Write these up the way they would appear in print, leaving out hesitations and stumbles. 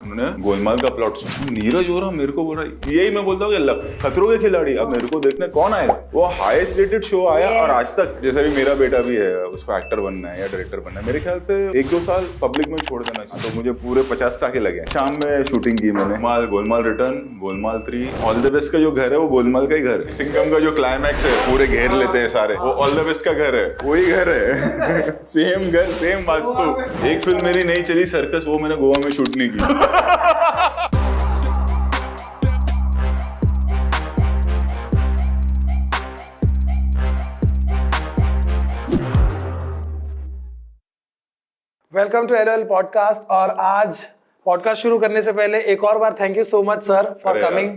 उन्होंने गोलमाल का प्लॉट सुना, नीरज हो रहा मेरे को बोल रहा, यही मैं बोलता हूँ कि खतरों के खिलाड़ी अब मेरे को देखने कौन आएगा। वो हाईएस्ट रेटेड शो आया और आज तक, जैसे भी मेरा बेटा भी है, उसको एक्टर बनना है या डायरेक्टर बनना है, मेरे ख्याल से 1-2 साल पब्लिक में छोड़ देना चाहिए। तो मुझे पूरे 50 टाके लगे। शाम में शूटिंग की मैंने, Golmaal return, Golmaal 3, all the best का जो घर है वो गोलमाल का ही घर है। सिंघम का जो क्लाइमैक्स है, पूरे घेर लेते हैं सारे, वो ऑल द बेस्ट का घर है, वही घर है। सेम घर, सेम वास्तु। एक फिल्म मेरी नहीं चली सर्कस, वो मैंने गोवा में शूट नहीं की। Welcome to LOL podcast. और आज पॉडकास्ट शुरू करने से पहले एक और बार thank you so much sir for coming.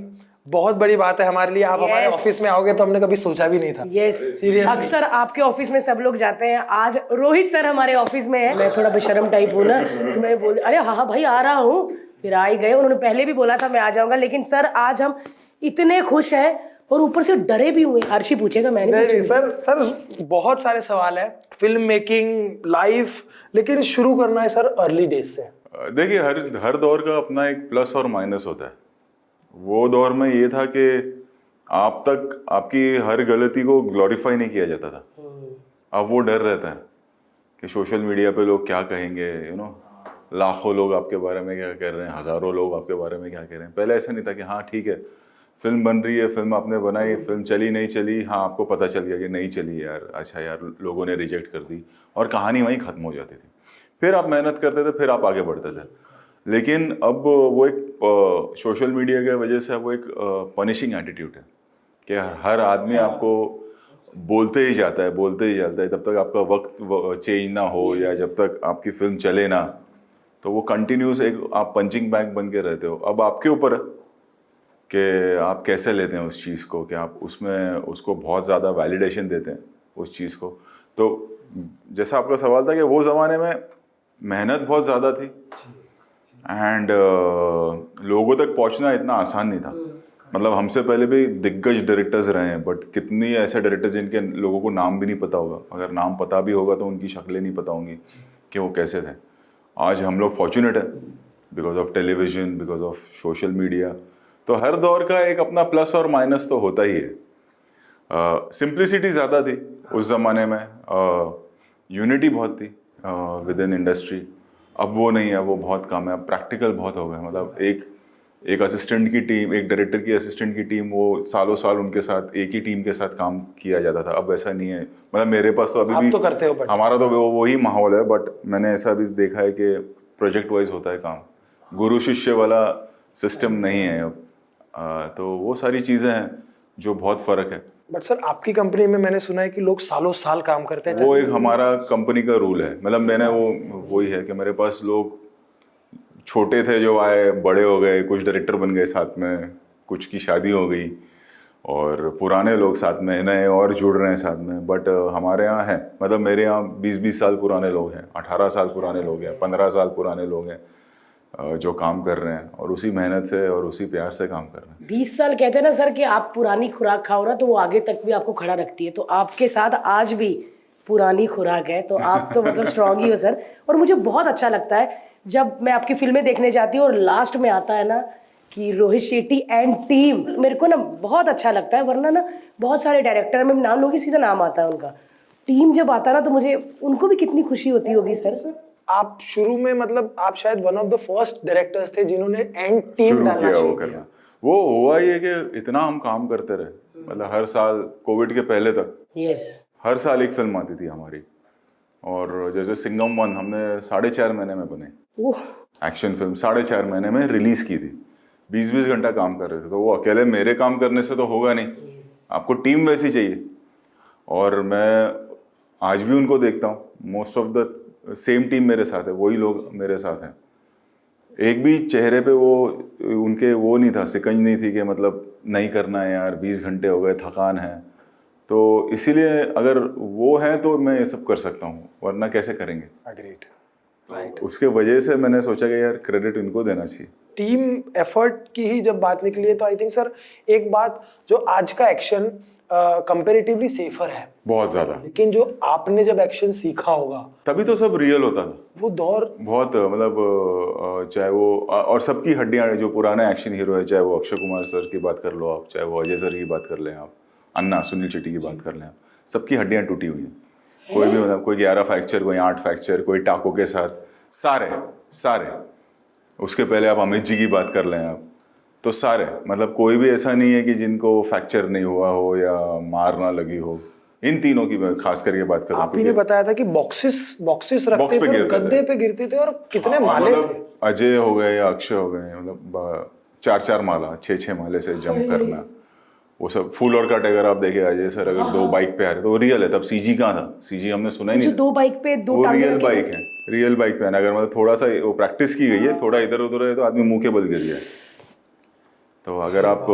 बहुत बड़ी बात है हमारे लिए, आप हमारे ऑफिस में आओगे तो हमने कभी सोचा भी नहीं था। सीरियसली अक्सर आपके ऑफिस में सब लोग जाते हैं, आज रोहित सर हमारे ऑफिस में है। मैं थोड़ा बेशर्म टाइप हूँ ना, तो मैंने बोल अरे हाँ भाई आ रहा हूँ, फिर आ ही गए। उन्होंने पहले भी बोला था मैं आ जाऊंगा, लेकिन सर आज हम इतने खुश हैं और ऊपर से डरे भी हुए। हर्षी पूछेगा, मैंने नहीं सर बहुत सारे सवाल है फिल्म मेकिंग लाइफ, लेकिन शुरू करना है सर अर्ली डेज से। देखिए, हर दौर का अपना एक प्लस और माइनस होता है। वो दौर में ये था कि आप तक आपकी हर गलती को ग्लोरीफाई नहीं किया जाता था। अब वो डर रहता है कि सोशल मीडिया पे लोग क्या कहेंगे, लाखों लोग आपके बारे में क्या कह रहे हैं, हजारों लोग आपके बारे में क्या कह रहे हैं। पहले ऐसा नहीं था कि हाँ ठीक है, फिल्म बन रही है, फिल्म आपने बनाई, फिल्म चली नहीं चली, हाँ आपको पता चल गया कि नहीं चली यार, अच्छा यार लोगों ने रिजेक्ट कर दी, और कहानी वहीं ख़त्म हो जाती थी। फिर आप मेहनत करते थे, फिर आप आगे बढ़ते थे। लेकिन अब वो एक सोशल मीडिया की वजह से वो एक पनिशिंग एटीट्यूड है कि हर आदमी आपको बोलते ही जाता है तब तक आपका वक्त चेंज ना हो, या जब तक आपकी फिल्म चले ना, तो वो कंटिन्यूस एक आप पंचिंग बैग बन के रहते हो। अब आपके ऊपर है कि आप कैसे लेते हैं उस चीज़ को, कि आप उसमें उसको बहुत ज़्यादा वैलिडेशन देते हैं उस चीज़ को। तो जैसा आपका सवाल था कि वो ज़माने में मेहनत बहुत ज़्यादा थी एंड लोगों तक पहुंचना इतना आसान नहीं था। मतलब हमसे पहले भी दिग्गज डायरेक्टर्स रहे हैं, बट कितनी ऐसे डायरेक्टर्स जिनके लोगों को नाम भी नहीं पता होगा, अगर नाम पता भी होगा तो उनकी शक्लें नहीं पता होंगी कि वो कैसे थे। आज हम लोग फॉर्चुनेट है because of television, because of social media. तो हर दौर का एक अपना प्लस और माइनस तो होता ही है। सिंप्लिसिटी ज़्यादा थी उस ज़माने में, यूनिटी बहुत थी विद इन इंडस्ट्री। अब वो नहीं है, वो बहुत कम है। अब प्रैक्टिकल बहुत हो गया। मतलब एक असिस्टेंट की टीम, एक डायरेक्टर की असिस्टेंट की टीम, वो सालों साल उनके साथ एक ही टीम के साथ काम किया जाता था। अब ऐसा नहीं है। मतलब मेरे पास तो अभी भी तो करते हो, हमारा तो वही माहौल है, बट मैंने ऐसा भी देखा है कि प्रोजेक्ट वाइज होता है काम, गुरु शिष्य वाला सिस्टम नहीं है अब। तो वो सारी चीज़ें हैं जो बहुत फ़र्क है। बट सर आपकी कंपनी में मैंने सुना है कि लोग सालों साल काम करते हैं। वो एक हमारा कंपनी का रूल है। मतलब मैंने वही है कि मेरे पास लोग छोटे थे जो आए, बड़े हो गए, कुछ डायरेक्टर बन गए साथ में, कुछ की शादी हो गई, और पुराने लोग साथ में, नए और जुड़ रहे हैं साथ में। बट हमारे यहाँ है, मतलब मेरे यहाँ 20-20 साल पुराने लोग हैं, 18 साल पुराने लोग हैं, 15 साल पुराने लोग हैं जो काम कर रहे हैं, और उसी मेहनत से और उसी प्यार से काम कर रहे हैं। 20 साल कहते हैं ना सर कि आप पुरानी खुराक खाओ ना तो वो आगे तक भी आपको खड़ा रखती है। तो आपके साथ आज भी पुरानी खुराक है, तो आप तो मतलब स्ट्रांग ही हो सर। और मुझे बहुत अच्छा लगता है जब मैं आपकी फिल्में देखने जाती हूँ और लास्ट में आता है ना कि रोहित शेट्टी एंड टीम, मेरे को ना बहुत अच्छा लगता है। वरना ना बहुत सारे डायरेक्टर, मैं नाम लूँगी सीधा नाम आता है उनका, टीम जब आता है ना तो मुझे उनको भी कितनी खुशी होती होगी सर। आप शुरू में, मतलब आप शायद one of the first directors थे जिन्होंने एंड टीम डालना शुरू किया। वो हुआ ये कि इतना हम काम करते रहे, मतलब हर साल कोविड के पहले तक हर साल एक फिल्म आती थी हमारी। और जैसे सिंघम 1 हमने 4.5 महीने में बने, एक्शन फिल्म 4.5 महीने में रिलीज की थी। 20-20 घंटा काम कर रहे थे। तो वो अकेले मेरे काम करने से तो होगा नहीं, आपको टीम वैसी चाहिए। और मैं आज भी उनको देखता हूँ, most of the same team मेरे साथ है, वही लोग मेरे साथ हैं। एक भी चेहरे पे वो उनके वो नहीं था, सिकंज नहीं थी कि मतलब नहीं करना है यार, 20 घंटे हो गए, थकान है। तो इसीलिए अगर वो है तो मैं ये सब कर सकता हूँ, वरना कैसे करेंगे। Agreed, right. उसके वजह से मैंने सोचा कि यार क्रेडिट इनको देना चाहिए। टीम एफर्ट की ही जब बात निकली है तो आई थिंक सर एक बात जो आज का एक्शन कंपैरेटिवली सेफर है, बहुत ज्यादा। लेकिन जो आपने जब एक्शन सीखा होगा तभी तो सब रियल होता था। वो दौर बहुत मतलब चाहे वो और सबकी हड्डियां, जो पुराने एक्शन हीरो है, चाहे वो अक्षय कुमार सर की बात कर लो आप, चाहे वो अजय सर की बात कर लें आप, अन्ना सुनील शेट्टी की बात कर लें आप, सबकी हड्डियां टूटी हुई हैं। कोई भी मतलब कोई 11 फ्रैक्चर, कोई 8 फ्रैक्चर, कोई टाकों के साथ, सारे सारे। उसके पहले आप अमित जी की बात कर लें आप, तो सारे मतलब कोई भी ऐसा नहीं है कि जिनको फ्रैक्चर नहीं हुआ हो या मार ना लगी हो। इन तीनों की मैं खास करके बात करूं। आप ही ने बताया था कि बॉक्सेस रखते थे और गद्दे पे गिरते थे और कितने माले से। अजय हो गए या अक्षय हो गए, मतलब 4-4 माला, 6-6 माले से जंप करना, वो सब फुल और कट। अगर आप देखे अजय सर अगर 2 बाइक पे आ रहे तो वो रियल है। तब सीजी कहाँ था? सीजी हमने सुना ही जो नहीं। 2 बाइक पे 2 वो टांगे रियल रखे बाइक थे। है, रियल बाइक पे है ना। अगर मतलब थोड़ा सा वो प्रैक्टिस की गई है, थोड़ा इधर उधर है तो आदमी मुंह के बल गिर जाए। तो अगर आप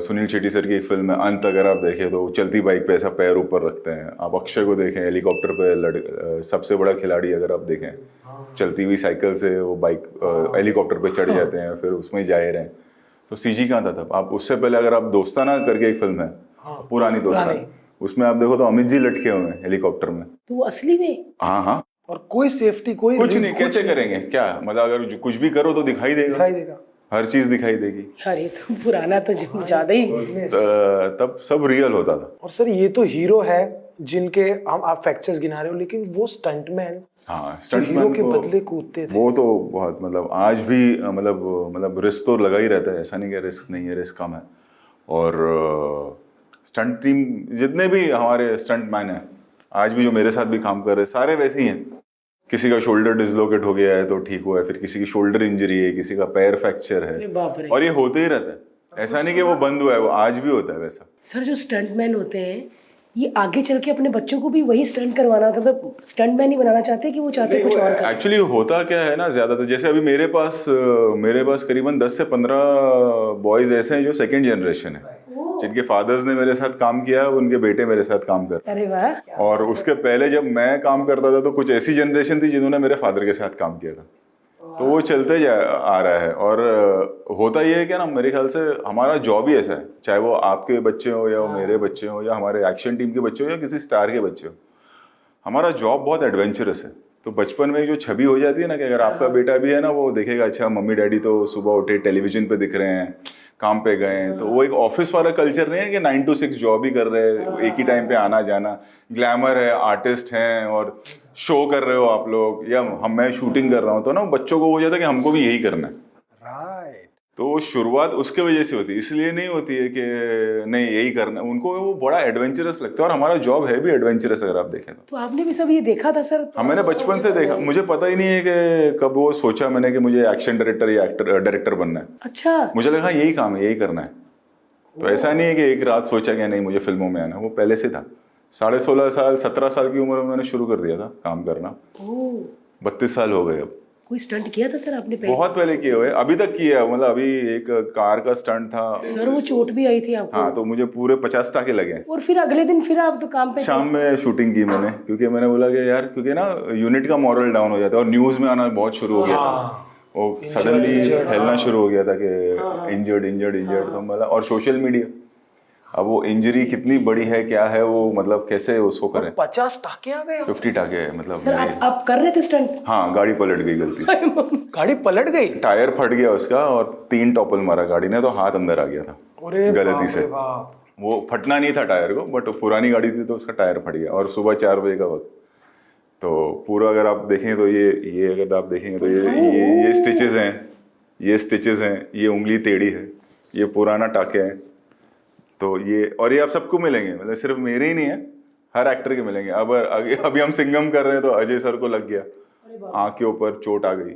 सुनील शेट्टी सर की एक फिल्म है अंत, अगर आप देखें तो चलती बाइक पे ऐसा पैर ऊपर रखते हैं। आप अक्षय को देखें हेलीकॉप्टर पे, सबसे बड़ा खिलाड़ी अगर आप देखें, चलती हुई साइकिल से वो बाइक हेलीकॉप्टर पे चढ़ जाते हैं, फिर उसमें जाए रहे। तो सीजी कहाँ था तब? आप उससे पहले अगर आप दोस्ताना करके एक फिल्म है, पुरानी दोस्ताना, उसमें आप देखो तो अमित जी लटके हुए हैं हेलीकॉप्टर में। तो वो असली में? हाँ हाँ, और कोई सेफ्टी, कोई कुछ नहीं। कैसे करेंगे? क्या मतलब अगर कुछ भी करो तो दिखाई देगा, हर चीज दिखाई देगी। अरे तो पुराना तो ज्यादा ही। तब सब रियल होता था। और सर ये तो हीरो है जिनके हम आप फ्रैक्चर्स गिना रहे हो, लेकिन वो स्टंटमैन, हाँ, हीरो स्टंटमैन के को बदले कूदते थे। वो तो बहुत मतलब आज भी मतलब रिस्क तो लगा ही रहता है। ऐसा नहीं कि रिस्क नहीं है, रिस्क कम है। और स्टंट टीम जितने भी हमारे स्टंट मैन हैं आज भी, जो मेरे साथ भी काम कर रहे हैं, सारे वैसे ही हैं। किसी का शोल्डर डिसलोकेट हो गया है तो ठीक हुआ है, फिर किसी की शोल्डर इंजरी है, किसी का पैर फ्रैक्चर अरे है, बाप रे। और ये होते ही रहता है। ऐसा नहीं कि वो बंद हुआ है, वो आज भी होता है वैसा। सर जो स्टंटमैन होते हैं ये आगे चल के अपने बच्चों को भी वही स्टंट करवाना होता है, मतलब स्टंटमैन ही बनाना चाहते हैं कि वो चाहते कुछ और कर। एक्चुअली होता क्या है ना, ज्यादातर जैसे अभी मेरे पास करीबन 10 से 15 बॉयज ऐसे हैं जो सेकंड जनरेशन है, जिनके फादर्स ने मेरे साथ काम किया, उनके बेटे मेरे साथ काम कर। अरे वाह। और उसके पहले जब मैं काम करता था तो कुछ ऐसी जनरेशन थी जिन्होंने मेरे फादर के साथ काम किया था। तो वो चलते आ रहा है। और होता ये है कि ना, मेरे ख्याल से हमारा जॉब ही ऐसा है, चाहे वो आपके बच्चे हो या वो मेरे बच्चे हो या हमारे एक्शन टीम के बच्चे हो या किसी स्टार के बच्चे हो, हमारा जॉब बहुत एडवेंचरस है। तो बचपन में जो छवि हो जाती है ना कि अगर आपका बेटा भी है ना, वो देखेगा अच्छा मम्मी डैडी तो सुबह उठे टेलीविजन पे दिख रहे हैं, काम पे गए हैं, तो वो एक ऑफिस वाला कल्चर नहीं है कि 9 to 6 जॉब ही कर रहे हैं, एक ही टाइम पे आना जाना। ग्लैमर है, आर्टिस्ट हैं और शो कर रहे हो आप लोग, या मैं शूटिंग कर रहा हूँ, तो ना बच्चों को हो जाता है कि हमको भी यही करना है। राइट। तो शुरुआत उसके वजह से होती है, इसलिए नहीं होती है कि नहीं यही करना। उनको वो बड़ा एडवेंचरस लगता है, और हमारा जॉब है भी एडवेंचरस अगर आप देखें तो। आपने भी सब ये देखा था सर? हाँ, मैंने बचपन से देखा। मुझे पता ही नहीं है कि कब वो सोचा मैंने कि मुझे एक्शन डायरेक्टर या डायरेक्टर बनना है। अच्छा। मुझे लगा यही काम है, यही करना है। तो ऐसा नहीं है कि एक रात सोचा कि नहीं मुझे फिल्मों में आना, वो पहले से था। 16.5 साल 17 साल की उम्र में मैंने शुरू कर दिया था काम करना। 32 साल हो गए अब। कोई स्टंट किया था सर आपने पहले? बहुत पहले किए हुए, अभी तक किया है। मतलब अभी एक कार का स्टंट था सर, वो चोट भी आई थी आपको? हाँ, तो मुझे पूरे 50 टाके लगे। और फिर अगले दिन फिर आप तो काम पे थे? शाम में शूटिंग की मैंने, क्योंकि मैंने बोला कि यार, क्योंकि ना यूनिट का मॉरल डाउन हो जाता है, और न्यूज में आना बहुत शुरू हो गया था। वो सडनली फैलना शुरू हो गया था कि इंजर्ड तो मतलब, और सोशल मीडिया। अब वो इंजरी कितनी बड़ी है, क्या है वो, मतलब कैसे उसको करें। 50 टाके आ गए? 50 टाके है मतलब। सर आप कर रहे थे स्टंट? हाँ, गाड़ी पलट गई गलती से। गाड़ी पलट गई? टायर फट गया उसका, और 3 टॉपल मारा गाड़ी ने, तो हाथ अंदर आ गया था गलती से। वो फटना नहीं था टायर को, बट पुरानी गाड़ी थी तो उसका टायर फट गया। और सुबह 4 बजे का वक्त, तो पूरा अगर आप देखें तो ये अगर आप देखेंगे तो ये स्टिचेस हैं, ये उंगली टेढ़ी है, ये पुराना टाके हैं। तो ये आप सबको मिलेंगे, मतलब सिर्फ मेरे ही नहीं है, हर एक्टर के मिलेंगे। अब अभी हम सिंघम कर रहे हैं तो अजय सर को लग गया, आँख के ऊपर चोट आ गई।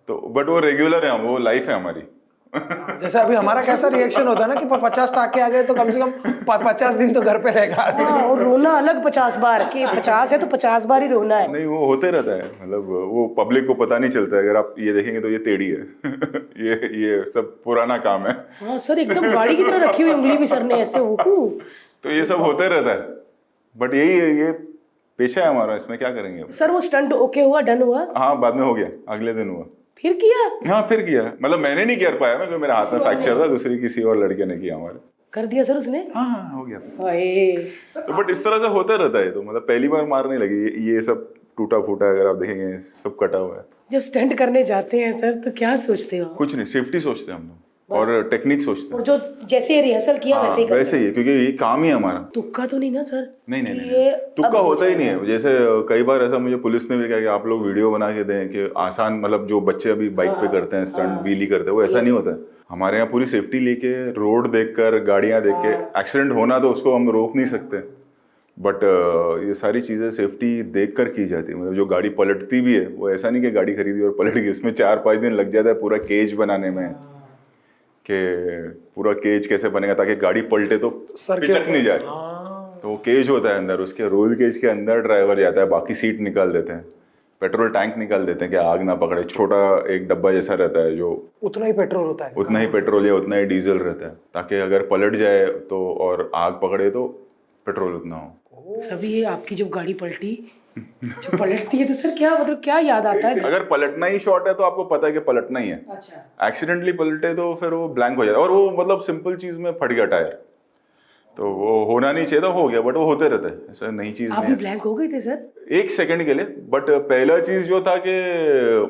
तो बट वो रेगुलर है, वो लाइफ है हमारी। जैसे अभी हमारा कैसा रिएक्शन होता है ना कि 50 टाके आ गए तो कम से कम 50 दिन तो घर पे रहेगा। और रोना अलग 50 बार, कि 50 है तो 50 बार ही रोना है। नहीं, वो होते रहता है, मतलब वो पब्लिक को पता नहीं चलता है। अगर आप ये देखेंगे तो ये टेढ़ी है। ये सब पुराना काम है। हाँ सर, एकदम गाड़ी की तरह रखी हुई उंगली भी सर ने ऐसे। तो ये सब होते रहता है, बट यही है, ये पेशा है हमारा, इसमें क्या करेंगे। सर वो स्टंट ओके हुआ, डन हुआ? हाँ, बाद में हो गया, अगले दिन हुआ। फिर किया? हाँ, फिर किया। मतलब मैंने नहीं कर पाया, क्योंकि मेरे हाथ में फ्रैक्चर था, दूसरी किसी और लड़के ने किया हमारे। कर दिया सर उसने? हाँ हाँ हो गया। हाय। तो बट इस तरह से होता रहता है, तो मतलब पहली बार मार नहीं लगी, ये सब टूटा फूटा अगर आप देखेंगे सब कटा हुआ है। जब स्टंट करने जाते हैं सर तो क्या सोचते हो? कुछ नहीं, सेफ्टी सोचते हैं हम लोग और टेक्निक सोचते और हैं। जो जैसे रिहर्सल किया वैसे ही करते वैसे ही है, क्योंकि ये काम ही है हमारा। तुक्का तो नहीं ना सर? नहीं कि नहीं ये नहीं, तुक्का अब होता ही नहीं है। जैसे कई बार ऐसा मुझे पुलिस ने भी कहा कि आप लोग वीडियो बना के दें कि आसान, मतलब जो बच्चे अभी बाइक पे करते हैं स्टंट व्हीली करते हैं, वो ऐसा नहीं होता है। हमारे यहाँ पूरी सेफ्टी लेके, रोड देखकर, गाड़ियाँ देख के, एक्सीडेंट होना तो उसको हम रोक नहीं सकते, बट ये सारी चीज़ें सेफ्टी देख कर की जाती है। मतलब जो गाड़ी पलटती भी है वो ऐसा नहीं कि गाड़ी खरीदी और पलट गई, उसमें 4-5 दिन लग जाता है पूरा केज बनाने में, कि पूरा केज कैसे बनेगा ताकि गाड़ी पलटे तो सर के पिचक नहीं जाए। तो वो केज होता है अंदर, उसके रोल केज के अंदर ड्राइवर जाता है, बाकी सीट निकाल देते हैं, पेट्रोल टैंक निकाल देते हैं कि आग ना पकड़े। छोटा एक डब्बा जैसा रहता है जो उतना ही पेट्रोल होता है, उतना ही पेट्रोल या उतना ही डीजल रहता है, ताकि अगर पलट जाए तो और आग पकड़े तो पेट्रोल उतना हो। सभी ये आपकी जब गाड़ी पलटी, जो पलटती है तो सर क्या मतलब क्या याद आता है? अगर पलटना ही शॉर्ट है तो आपको पता है कि पलटना ही है। अच्छा। एक्सीडेंटली पलटे तो फिर वो ब्लैंक हो जाता है, और वो मतलब सिंपल चीज में फट गया टायर, तो वो होना नहीं चाहिए था, हो गया, बट वो होते रहता है, ऐसा नई चीज आप नहीं भी है। ब्लैंक हो गए थे सर? 1 सेकंड के लिए। बट पहला चीज जो था कि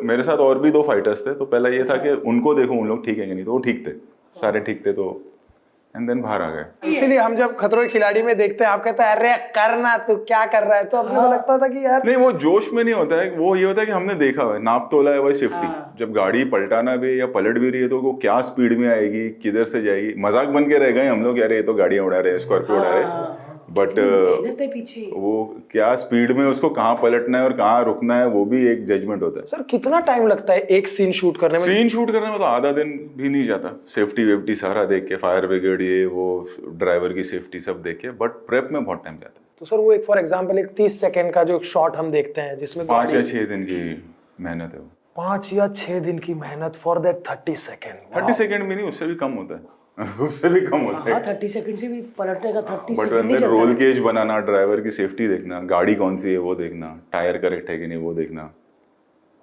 मेरे साथ और भी 2 फाइटर्स थे, तो पहला ये था कि उनको देखो उन लोग ठीक है कि नहीं, तो वो ठीक थे, सारे ठीक थे, तो एंड देन बाहर आ गए। इसीलिए हम जब खतरों के खिलाड़ी में देखते हैं, आप कहते हैं अरे करना, तू क्या कर रहा है, तो अपने को लगता था कि यार नहीं, वो जोश में नहीं होता है, वो ये होता है कि हमने देखा है, नाप तोला है, वही सेफ्टी। जब गाड़ी पलटाना भी या पलट भी रही है तो वो क्या स्पीड में आएगी, किधर से जाएगी, मजाक बन के रह गए हम लोग, यार ये तो गाड़ियां उड़ा रहे हैं, स्कॉर्पियो उड़ा रहे हैं, बट मेहनत है पीछे। वो क्या स्पीड में उसको कहाँ पलटना है और कहाँ रुकना है, वो भी एक जजमेंट होता है। सर कितना टाइम लगता है एक सीन शूट करने में? सीन शूट करने में तो आधा दिन भी नहीं जाता, सेफ्टी वेफ्टी सारा देख के, फायर ब्रिगेड ये वो, ड्राइवर की सेफ्टी सब देख के, बट प्रेप में बहुत टाइम जाता है। तो सर वो एक फॉर एग्जांपल एक 30 सेकंड का जो शॉट हम देखते हैं जिसमें 5 या 6 दिन की मेहनत है वो। 5 या 6 दिन की मेहनत फॉर दैट 30 सेकंड। 30 सेकंड भी नहीं, उससे भी कम होता है उससे भी कम होता है। हाँ 30 सेकंड से भी पलटने का 30 बट सेकंड नहीं अंदर चलता। रोल केज बनाना, ड्राइवर की सेफ्टी देखना, गाड़ी कौन सी है वो देखना, टायर करेक्ट है कि नहीं वो देखना,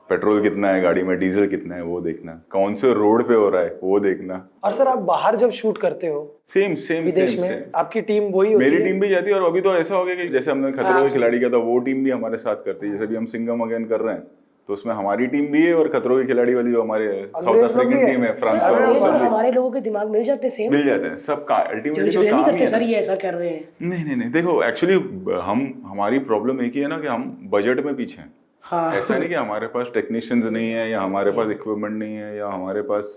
पेट्रोल कितना है गाड़ी में, डीजल कितना है वो देखना, कौन से रोड पे हो रहा है वो देखना। और सर आप बाहर जब शूट करते हो सेम सेम विदेश सेम में, सेम। आपकी टीम वही होती मेरी है? टीम भी जाती है, और अभी तो ऐसा हो गया कि जैसे हमने खतरों के खिलाड़ी किया था, वो टीम भी हमारे साथ करती है। जैसे भी हम सिंघम अगेन कर रहे हैं, तो उसमें हमारी टीम भी है, और खतरों के खिलाड़ी वाली जो हमारे साउथ अफ्रीकन टीम है, फ्रांस सर, वाला, वो ये सब सब हमारे लोगों के दिमाग में भी जाते सेम। मिल जाते हैं सब का अल्टीमेटली जो तो नहीं काम ही करते है सर ना। ये ऐसा कर रहे हैं। नहीं नहीं नहीं, देखो एक्चुअली हमारी प्रॉब्लम एक ही है ना कि हम बजट में पीछे हैं। हाँ ऐसा नहीं कि हमारे पास टेक्नीशियंस नहीं है, या हमारे पास इक्विपमेंट नहीं है, या हमारे पास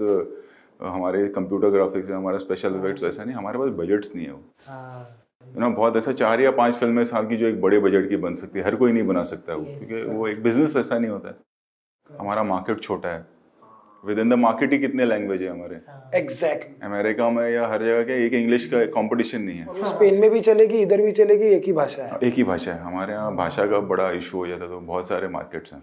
हमारे कंप्यूटर ग्राफिक्स है, हमारा स्पेशल इफेक्ट्स, ऐसा नहीं, हमारे पास बजट्स नहीं है वो। ना बहुत ऐसा 4 या 5 फिल्में साल की जो एक बड़े बजट की बन सकती है, हर कोई नहीं बना सकता वो, क्योंकि वो एक बिजनेस ऐसा नहीं होता है। हमारा मार्केट छोटा है, विद इन द मार्केट ही कितने लैंग्वेज है हमारे। एग्जैक्टली। अमेरिका में या हर जगह के एक इंग्लिश का कंपटीशन नहीं है, स्पेन में भी चलेगी, इधर भी चलेगी, एक ही भाषा है। एक ही भाषा है। हमारे यहाँ भाषा का बड़ा इशू हो जाता है, तो बहुत सारे मार्केट्स हैं,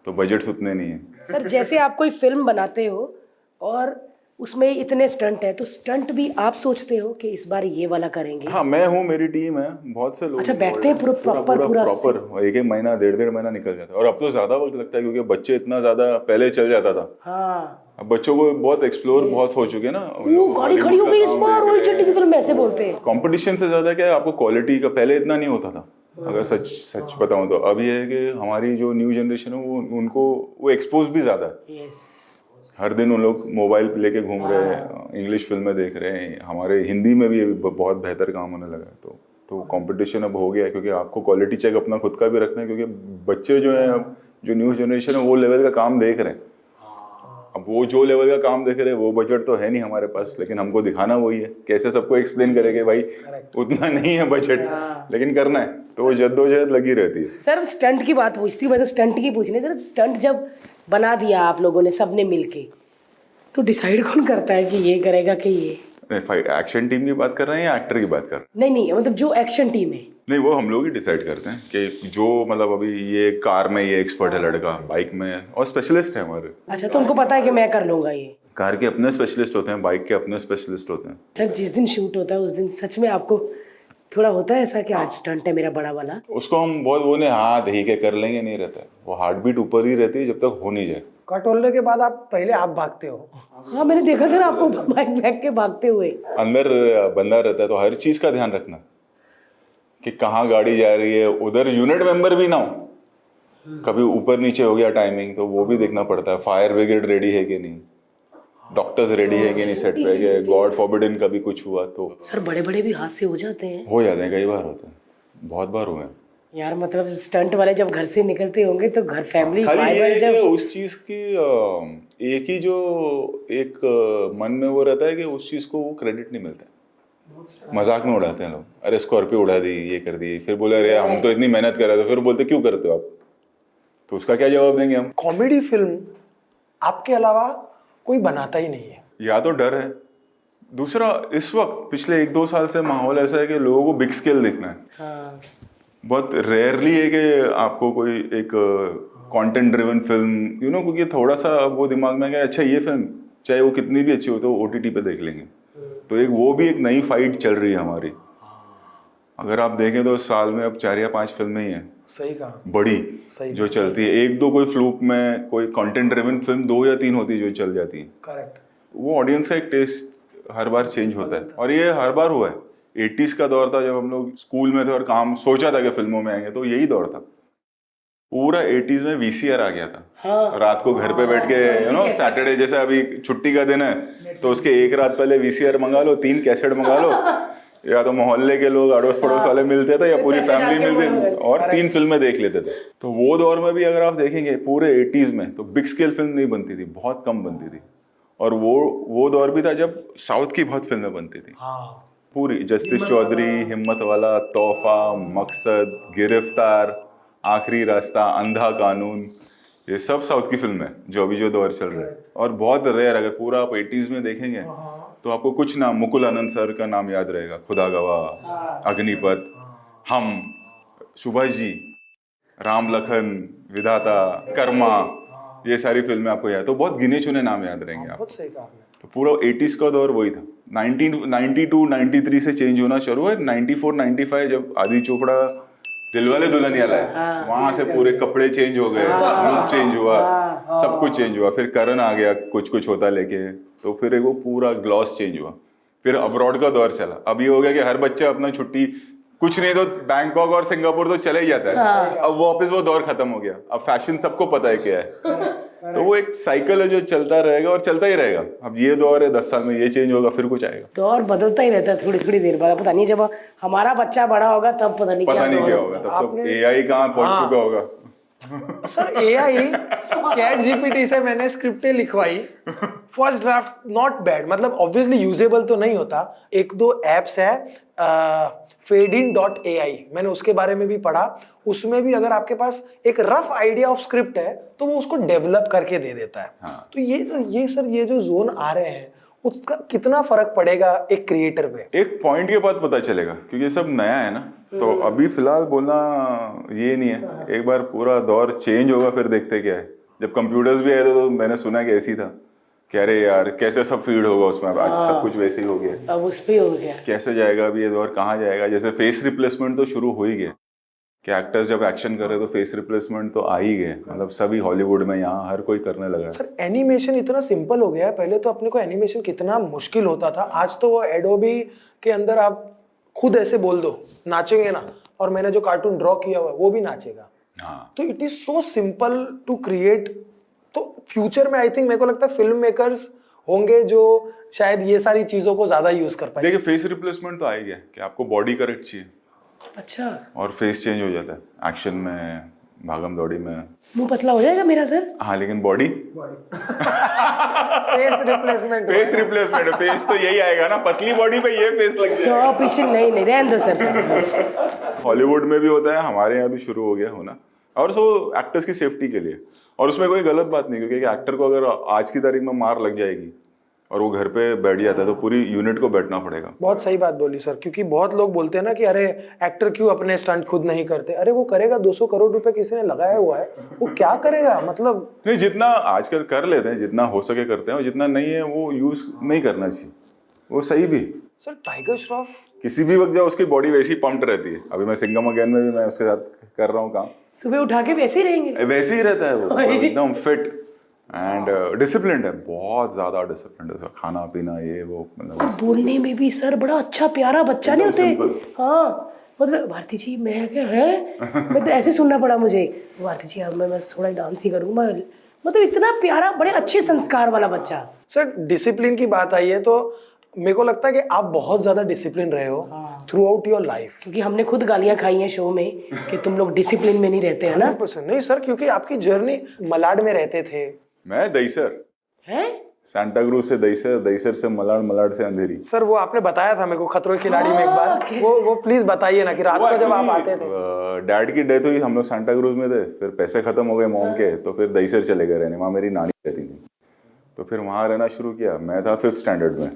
तो बजट्स उतने नहीं है। सर जैसे आप कोई फिल्म बनाते हो और उसमें इतने स्टंट है, तो स्टंट भी आप सोचते हो कि इस बार ये वाला करेंगे? हाँ मैं हूँ, मेरी टीम है, बहुत से लोग अच्छा, बैठते हैं पूरा प्रॉपर 1-1 महीना 1.5 महीना निकल जाता है, और अब तो ज्यादा वक्त लगता है क्योंकि बच्चे इतना ज्यादा, पहले चल जाता था, हाँ अब बच्चों को बहुत एक्सप्लोर बहुत हो चुके हैं ना। वो गाड़ी खड़ी हो गई इस बार, रोहित शेट्टी की फिल्म ऐसे बोलते हैं। कंपटीशन से ज्यादा क्या है, आपको क्वालिटी का पहले इतना नहीं होता था, अगर सच बताऊं तो। अब ये है कि हमारी जो न्यू जनरेशन है वो, उनको वो एक्सपोज भी ज्यादा है। यस, हर दिन उन लोग मोबाइल लेके घूम रहे हैं, इंग्लिश फिल्में देख रहे हैं, हमारे हिंदी में भी बहुत बेहतर काम होने लगा है। तो कंपटीशन अब हो गया है, क्योंकि आपको क्वालिटी चेक अपना खुद का भी रखना है, क्योंकि बच्चे जो हैं अब, जो न्यू जनरेशन है, वो लेवल का काम देख रहे हैं। अब वो जो लेवल का काम देख रहे हैं, वो बजट तो है नहीं हमारे पास, लेकिन हमको दिखाना वही है। कैसे सबको एक्सप्लेन करेंगे भाई उतना नहीं है बजट, लेकिन करना है, तो वो जद्दोजहद लगी रहती है। सर स्टंट की बात पूछती हूँ, मैं तो स्टंट की पूछने। सर स्टंट जब बना दिया आप लोगों ने सबने मिलके, तो डिसाइड कौन करता है कि ये करेगा कि ये? एक्शन टीम की बात कर रहे हैं या एक्टर की बात कर रहे हैं? नहीं मतलब जो एक्शन टीम है। नहीं, वो हम लोग ही डिसाइड करते हैं कि जो, मतलब अभी ये कार में ये एक्सपर्ट है लड़का, बाइक में और स्पेशलिस्ट है हमारे। अच्छा, तो उनको पता है कि मैं कर लूंगा ये? कार के अपने स्पेशलिस्ट होते हैं, बाइक के अपने स्पेशलिस्ट होते हैं। सर जिस दिन शूट होता है उस दिन सच में आपको थोड़ा होता है ऐसा कि आज स्टंट है मेरा बड़ा वाला? उसको हम बहुत वो नहीं, हाँ ठीक है कर लेंगे, नहीं रहता है वो। हार्ट बीट ऊपर ही रहती है जब तक हो नहीं जाए। कटोलने के बाद आप पहले आप भागते हो। हाँ मैंने देखा सर आपको बाइक फेंक के भागते हुए। अंदर बंदा रहता है तो हर चीज का ध्यान रखना कि कहाँ गाड़ी जा रही है, उधर यूनिट मेंबर भी ना हो, कभी ऊपर नीचे हो गया टाइमिंग तो वो भी देखना पड़ता है। फायर ब्रिगेड रेडी है कि नहीं, डॉक्टर्स रेडी है कि नहीं सेट पे, कि गॉड फॉरबिडन कभी कुछ हुआ तो। सर बड़े बड़े भी हादसे हो जाते हैं। हो जाते हैं, कई बार होते हैं, बहुत बार हुए हैं। यार मतलब स्टंट वाले जब घर से निकलते होंगे तो घर फैमिली खाली भाई ये भाई है जब कि उस चीज की एक ही जो एक मन में वो रहता है कि उस चीज को वो क्रेडिट नहीं मिलता है। मजाक में उड़ाते हैं लोग, अरे स्कॉर्पियो उड़ा दी, ये कर दी, फिर बोले अरे हम तो इतनी मेहनत कर रहे थे, फिर बोलते क्यों करते हो आप, तो उसका क्या जवाब देंगे हम? कॉमेडी फिल्म आपके अलावा कोई बनाता ही नहीं है। या तो डर है, दूसरा इस वक्त पिछले 1-2 साल से माहौल ऐसा है कि लोगों को बिग स्केल देखना है। हाँ बहुत रेयरली है कि आपको कोई एक कंटेंट ड्रिवन फिल्म क्योंकि थोड़ा सा वो दिमाग में है अच्छा ये फिल्म चाहे वो कितनी भी अच्छी हो तो OTT पे देख लेंगे। तो एक वो भी एक नई फाइट चल रही है हमारी। अगर आप देखें तो साल में अब 4 या 5 फिल्में ही हैं सही कहा, बड़ी सही जो चलती है। 1-2 कोई फ्लूक में कोई कंटेंट ड्रिवन फिल्म 2 या 3 होती है जो चल जाती है। करेक्ट। वो ऑडियंस का एक टेस्ट हर बार चेंज होता है और ये हर बार हुआ है। 80s का दौर था जब हम लोग स्कूल में थे और काम सोचा था कि फिल्मों में आएंगे, तो यही दौर था। पूरा 80s में VCR आ गया था। हाँ। रात को घर पे बैठ के सैटरडे जैसे अभी छुट्टी का दिन है तो उसके एक रात पहले VCR मंगा लो, 3 कैसेट मंगा लो, या तो मोहल्ले के लोग अड़ोस पड़ोस वाले मिलते थे या पूरी फैमिली मिलती और 3 फिल्में देख लेते थे। तो वो दौर में भी अगर आप देखेंगे पूरे 80s में तो बिग स्केल फिल्म नहीं बनती थी, बहुत कम बनती थी। और वो दौर भी था जब साउथ की बहुत फिल्में बनती थी। हाँ पूरी जस्टिस चौधरी, हिम्मत वाला, तोहफा, मकसद, गिरफ्तार, आखिरी रास्ता, अंधा कानून, ये सब साउथ की फिल्म है जो दौर चल रहा है। और बहुत रेयर, अगर पूरा आप 80s में देखेंगे तो आपको कुछ नाम, मुकुल आनंद सर का नाम याद रहेगा, खुदा गवाह, अग्निपथ, हम, सुभाष जी, राम लखन, विधाता, कर्मा, ये सारी फिल्में आपको याद, तो बहुत गिने चुने नाम याद रहेंगे आप। बहुत सही कहा आपने। तो पूरा 80s का दौर वही था। 1992-93 से चेंज होना शुरू हुआ। 94-95 जब आदि चोपड़ा दिलवाले दुल्हनिया लाए, वहां से पूरे कपड़े चेंज हो गए, लुक चेंज हुआ, सब कुछ चेंज हुआ। फिर करण आ गया कुछ कुछ होता लेके, तो फिर एक वो पूरा ग्लॉस चेंज हुआ। फिर अब्रॉड का दौर चला। अब ये हो गया कि हर बच्चा अपना छुट्टी कुछ नहीं तो बैंकॉक और सिंगापुर तो चले ही जाता है। अब वापस वो दौर खत्म हो गया। अब फैशन सबको पता है क्या है। तो वो एक साइकिल है जो चलता रहेगा और चलता ही रहेगा। अब ये दौर है, 10 साल में ये चेंज होगा, फिर कुछ आएगा। दौर बदलता ही रहता है थोड़ी थोड़ी देर बाद। पता नहीं जब हमारा बच्चा बड़ा होगा तब पता नहीं क्या होगा। तब तो AI कहाँ पहुंच चुका होगा। सर AI चैट GPT से मैंने स्क्रिप्टें लिखवाई, फर्स्ट ड्राफ्ट नॉट बैड, मतलब ऑब्वियसली यूजेबल तो नहीं होता। 1-2 एप्स है, fadein.ai, मैंने उसके बारे में भी पढ़ा। उसमें भी अगर आपके पास एक रफ आइडिया ऑफ स्क्रिप्ट है तो वो उसको डेवलप करके दे देता है। हाँ। तो ये सर ये जो जोन आ रहे हैं उसका कितना फर्क पड़ेगा एक क्रिएटर पे? एक पॉइंट के बाद पता चलेगा, क्योंकि ये सब नया है ना। तो अभी फिलहाल बोलना ये नहीं है। एक बार पूरा दौर चेंज होगा फिर देखते क्या है। जब कंप्यूटर्स भी आए थे तो मैंने सुना कि ऐसी था, कह रहे यार कैसे सब फीड होगा उसमें। आज सब कुछ वैसे ही हो गया, अब उस पे हो गया। कैसे जाएगा अभी ये दौर, कहाँ जाएगा। जैसे फेस रिप्लेसमेंट तो शुरू हो ही गया कि एक्टर्स जब एक्शन कर रहे तो फेस रिप्लेसमेंट तो आ ही गए। मतलब सभी हॉलीवुड में यहाँ हर कोई करने लगा है। सर एनिमेशन इतना सिंपल हो गया है। पहले तो अपने को एनिमेशन कितना मुश्किल होता था। आज तो वो एडोबी के अंदर आप खुद ऐसे बोल दो नाचेंगे ना, और मैंने जो कार्टून ड्रॉ किया हुआ है वो भी नाचेगा। हाँ। तो it is so simple to create. तो फ्यूचर में आई थिंक मेरे को लगता है फिल्म मेकर्स होंगे जो शायद ये सारी चीजों को ज्यादा यूज कर पाए। देखिए फेस रिप्लेसमेंट तो आ ही गया कि आपको बॉडी करेक्ट चाहिए, अच्छा, और फेस चेंज हो जाता है एक्शन में, भागम दौड़ी में। मुंह पतला हो जाएगा मेरा सर। हाँ, लेकिन बॉडी फेस रिप्लेसमेंट फेस तो यही आएगा ना, पतली बॉडी पे ये फेस लग जाएगा। तो पीछे नहीं रहने दो सर। हॉलीवुड में भी होता है, हमारे यहाँ भी शुरू हो गया होना, और सो एक्टर्स की सेफ्टी के लिए। और उसमें कोई गलत बात नहीं, क्योंकि एक्टर को अगर आज की तारीख में मार लग जाएगी और वो घर पे बैठ जाता है तो पूरी यूनिट को बैठना पड़ेगा। बहुत सही बात बोली सर, क्योंकि बहुत लोग बोलते हैं ना कि अरे एक्टर क्यों अपने स्टंट खुद नहीं करते। अरे वो करेगा, 200 करोड़ रुपए किसी ने लगाया हुआ है, वो क्या करेगा। मतलब नहीं, जितना आजकल कर लेते हैं, जितना हो सके करते हैं, और जितना नहीं है वो यूज नहीं करना चाहिए, वो सही भी। सर टाइगर श्रॉफ किसी भी वक्त जाओ उसकी बॉडी वैसी पम्प्ड रहती है। अभी मैं सिंघम अगेन में भी मैं उसके साथ कर रहा हूँ काम, सुबह उठा के वैसे ही रहेंगे, वैसे ही रहता है वो, एकदम फिट। एंड डिसिप्लिन है, बहुत ज्यादा डिसिप्लिन है, खाना पीना ये वो, मतलब और बोलने में भी सर बड़ा अच्छा प्यारा बच्चा नहीं होते। simple। हाँ मतलब भारती जी मैं क्या है मैं तो ऐसे सुनना पड़ा मुझे, भारती जी अब मैं बस थोड़ा डांस ही करूँगा, मतलब इतना प्यारा बड़े अच्छे संस्कार वाला बच्चा। सर डिसिप्लिन की बात आई है तो मेरे को लगता है कि आप बहुत ज्यादा डिसिप्लिन रहे हो थ्रू आउट योर लाइफ। क्योंकि हमने खुद गालियां खाई हैं शो में कि तुम लोग डिसिप्लिन में नहीं रहते हैं ना। 100% नहीं सर, क्योंकि आपकी जर्नी मलाड में रहते थे। मैं दहीसर, हैं? सांता क्रूज से दहीसर, दहीसर से मलाड, मलाड से अंधेरी। सर वो आपने बताया था मेरे को खतरों के खिलाड़ी में एक बार, कैसे? वो प्लीज बताइए ना कि रात को जब आप आते थे। डैड की डेथ हुई, हम लोग सांता क्रूज में थे, फिर पैसे खत्म हो गए मॉम के, तो फिर दहीसर चले गए रहने, वहाँ मेरी नानी रहती थी, तो फिर वहाँ रहना शुरू किया। मैं था 5th स्टैंडर्ड में।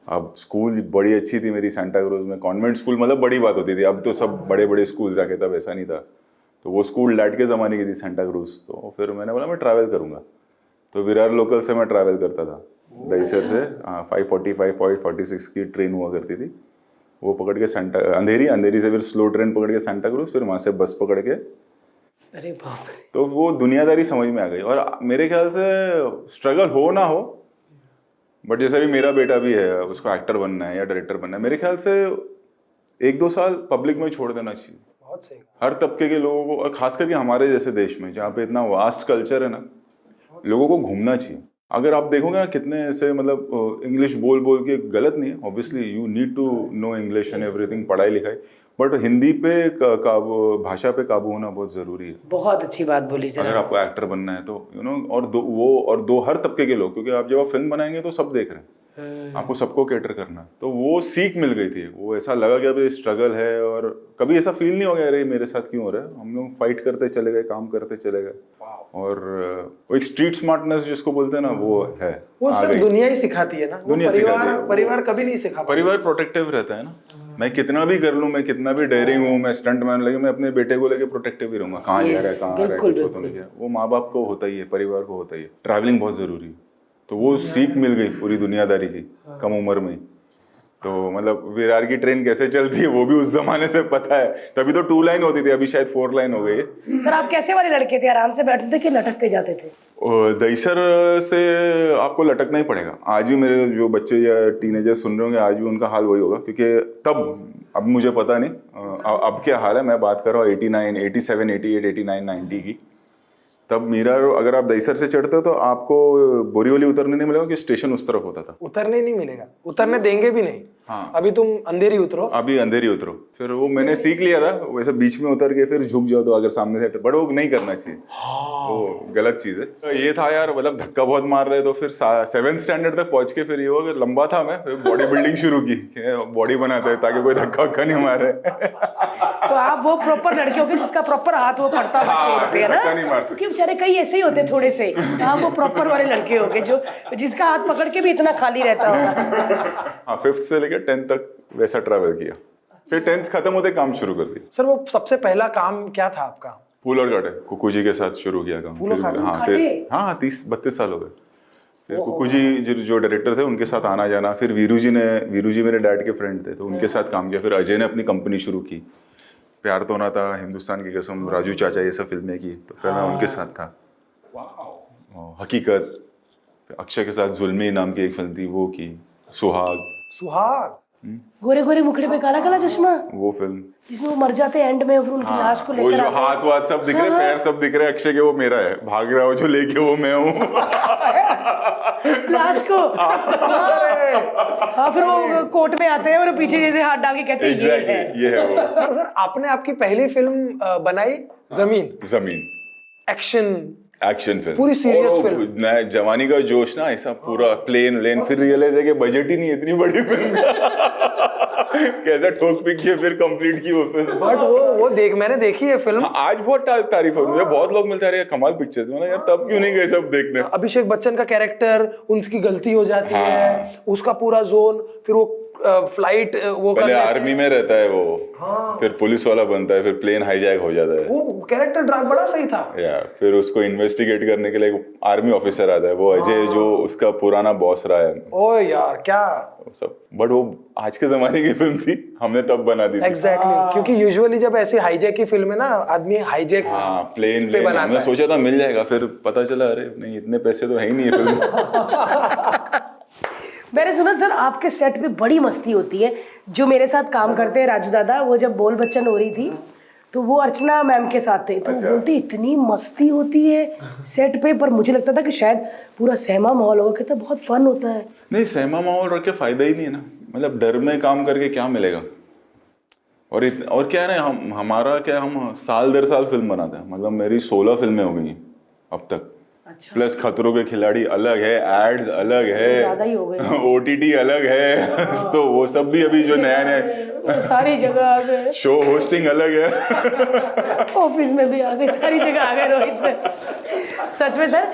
अब स्कूल बड़ी अच्छी थी मेरी सांता क्रूज में, कॉन्वेंट स्कूल, मतलब बड़ी बात होती थी। अब तो सब बड़े बड़े स्कूल जाके, तब ऐसा नहीं था। तो वो स्कूल डैड के ज़माने की थी सांता क्रूज। तो फिर मैंने बोला मैं ट्रैवल करूँगा, तो विरार लोकल से मैं ट्रैवल करता था दहीसर से। 5:45 5:46 की ट्रेन हुआ करती थी, वो पकड़ के अंधेरी से फिर स्लो ट्रेन पकड़ के सांता क्रूज, फिर वहाँ से बस पकड़ के। अरे बाप रे। तो वो दुनियादारी समझ में आ गई। और मेरे ख्याल से स्ट्रगल हो ना हो, बट जैसे भी मेरा बेटा भी है, उसको एक्टर बनना है या डायरेक्टर बनना है, मेरे ख्याल से 1-2 साल पब्लिक में छोड़ देना चाहिए। बहुत सही। हर तबके के लोगों को, और खास करके हमारे जैसे देश में जहाँ पे इतना वास्ट कल्चर है ना, लोगों को घूमना चाहिए। अगर आप देखोगे ना कितने ऐसे, मतलब इंग्लिश बोल बोल के, गलत नहीं है obviously, you need to know English and everything, पढ़ाई लिखाई, बट हिंदी पे भाषा पे काबू होना बहुत ज़रूरी है। बहुत अच्छी बात बोली सर। अगर आपको एक्टर बनना है तो और दो हर तबके के लोग, क्योंकि आप जब आप फिल्म बनाएंगे तो सब देख रहे हैं, आपको सबको कैटर करना है। तो वो सीख मिल गई थी, वो ऐसा लगा कि अभी स्ट्रगल है, और कभी ऐसा फील नहीं हो गया अरे मेरे साथ क्यों हो रहा है। हम लोग फाइट करते चले गए, काम करते चले गए, और वो एक स्ट्रीट स्मार्टनेस जिसको बोलते हैं ना, वो है। वो सर दुनिया ही सिखाती है ना, वो दुनिया सिखाती है। परिवार कभी नहीं सिखा। परिवार प्रोटेक्टिव रहता है ना। मैं कितना भी कर लूँ, मैं कितना भी डेयरिंग हूँ, मैं स्टंट मैन लगे, मैं अपने बेटे को लेके प्रोटेक्टिव ही रहूंगा। कहाँ जा रहा है, कहाँ आ रहा है, कुछ हो तो नहीं गया। वो माँ बाप को होता ही है, परिवार को होता ही है। ट्रैवलिंग बहुत जरूरी है, तो वो सीख मिल गई पूरी दुनियादारी की कम उम्र में। तो मतलब विरार की ट्रेन कैसे चलती है वो भी उस जमाने से पता है। तभी तो 2 लाइन होती थी, अभी शायद 4 लाइन हो गई है। सर आप कैसे वाले लड़के थे, आराम से बैठते थे कि लटक के जाते थे? दहीसर से आपको लटकना ही पड़ेगा। आज भी मेरे जो बच्चे या टीनेजर सुन रहे होंगे, आज भी उनका हाल वही होगा, क्योंकि तब, अब मुझे पता नहीं अब क्या हाल है, मैं बात कर रहा हूँ 89, 87, 88, 89, 90 की। तब मीरा, अगर आप दहीसर से चढ़ते हो तो आपको बोरीवली उतरने नहीं मिलेगा, कि स्टेशन उस तरफ होता था। उतरने नहीं मिलेगा, उतरने देंगे भी नहीं। हाँ, अभी तुम अंधेरी उतरो, अभी अंधेरी उतरो। फिर वो मैंने सीख लिया था, वैसे बीच में उतर के फिर झुक जाओ तो अगर सामने से, बट वो नहीं करना चाहिए। वो गलत चीज है। तो ये था यार, मतलब धक्का बहुत मार रहे। तो फिर 7th स्टैंडर्ड तक पहुंच के फिर ये हुआ कि लंबा था मैं, फिर बॉडी बिल्डिंग शुरू की, बॉडी बनाते हैं ताकि कोई धक्का वक्का नहीं मारे। तो आप वो प्रॉपर लड़के हो गए जिसका प्रॉपर हाथ वो पड़ता होगा चेन पे, है धक्का नहीं मार ना? सकते। क्योंकि बेचारे कई ऐसे ही होते थोड़े से। आप वो प्रॉपर वाले लड़के हो गए जो जिसका हाथ पकड़ के भी इतना खाली रहता होगा। हाँ, 5th से लेकर 10th तक वैसा ट्रैवल किया। फिर 10th खत्म होते काम शुरू कर दिया। सर वो सबसे पहला काम क्या था आपका? फूल और कांटे, कुकू जी के साथ शुरू किया काम। फूल और कांटे? हाँ, फिर हाँ 30-32 साल हो गए। फिर कुकू जी जो डायरेक्टर थे उनके साथ आना जाना। फिर वीरू जी मेरे डैड के फ्रेंड थे, तो उनके साथ काम किया। फिर अजय ने अपनी कंपनी शुरू की, प्यार तो ना था, हिंदुस्तान की कसम, राजू चाचा, ये सब फिल्में की। तो फिर मैं उनके साथ था। हकीकत, अक्षय के साथ जुल्मी नाम की एक फिल्म थी, वो की। सुहाग, गोरे गोरे मुखड़े पे काला काला चश्मा, वो फिल्म जिसमें वो मर जाते हैं एंड में, फिर उनकी लाश को वो लेकर जो आते हैं। हाथ वाथ सब दिख रहे, पैर सब दिख रहे अक्षय के, वो मेरा है। भाग रहा हो जो लेके, वो मैं हूँ। लाश को हाँ, फिर वो कोर्ट में आते हैं और पीछे जैसे हाथ डाल के कहते हैं ये है वो। सर आपने आपकी पहली फिल्म बनाई जमीन एक्शन फिल्म, पूरी सीरियस फिल्म। नया जवानी का जोश ना, ऐसा पूरा प्लेन। फिर रियलाइज है कि बजट ही नहीं है इतनी बड़ी फिल्म का। कैसा ठोक पिक किया, फिर कंप्लीट की वो फिल्म। बट वो मैंने देखी है फिल्म। आज बहुत तारीफ हो, मुझे बहुत लोग मिलते हैं कामाल पिक्चर थी। यार तब क्यों नहीं गए सब देखने। अभिषेक बच्चन का कैरेक्टर, उनकी गलती हो जाती है, उसका पूरा जोन, फिर वो फ्लाइट वो पहले कर आर्मी में रहता है वो, फिर पुलिस वाला बनता है, फिर प्लेन हाईजैक हो जाता है, वो कैरेक्टर ड्राइव बड़ा सही था। या फिर उसको इन्वेस्टिगेट करने के लिए एक आर्मी ऑफिसर आता है, वो अजय जो उसका पुराना बॉस रहा है, ओ यार क्या वो सब। बट वो आज के जमाने की फिल्म थी, हमने तब बना दी थी। एग्जैक्टली क्योंकि यूजुअली जब ऐसी हाईजैक की फिल्म है ना, आदमी हाईजैक हाँ, प्लेन पे बनाता हमने है। सोचा था मिल जाएगा, फिर पता चला अरे नहीं, इतने पैसे तो है ही नहीं है फिल्म। मैंने सुना सर आपके सेट पे बड़ी मस्ती होती है। जो मेरे साथ काम करते हैं राजू दादा, वो जब बोल बच्चन हो रही थी तो वो अर्चना मैम के साथ थे, तो वो बोलती इतनी मस्ती होती है सेट पे, पर मुझे लगता था कि शायद पूरा सहमा माहौल होगा। कहता बहुत फन होता है। नहीं, सहमा माहौल रख के फायदा ही नहीं है ना, मतलब डर में काम करके क्या मिलेगा। और क्या है ना, हमारा क्या, हम साल दर साल फिल्म बनाते हैं, मतलब मेरी 16 फिल्में हो गई हैं अब तक। अच्छा, प्लस खतरों के खिलाड़ी अलग है, एड्स अलग ज्यादा ही है, हो गए। OTT अलग है, तो वो सब भी अभी जो नया नया, सारी जगह आ गए, शो होस्टिंग अलग है। ऑफिस में भी आ गए, सारी जगह आ गए रोहित सर। सच में सर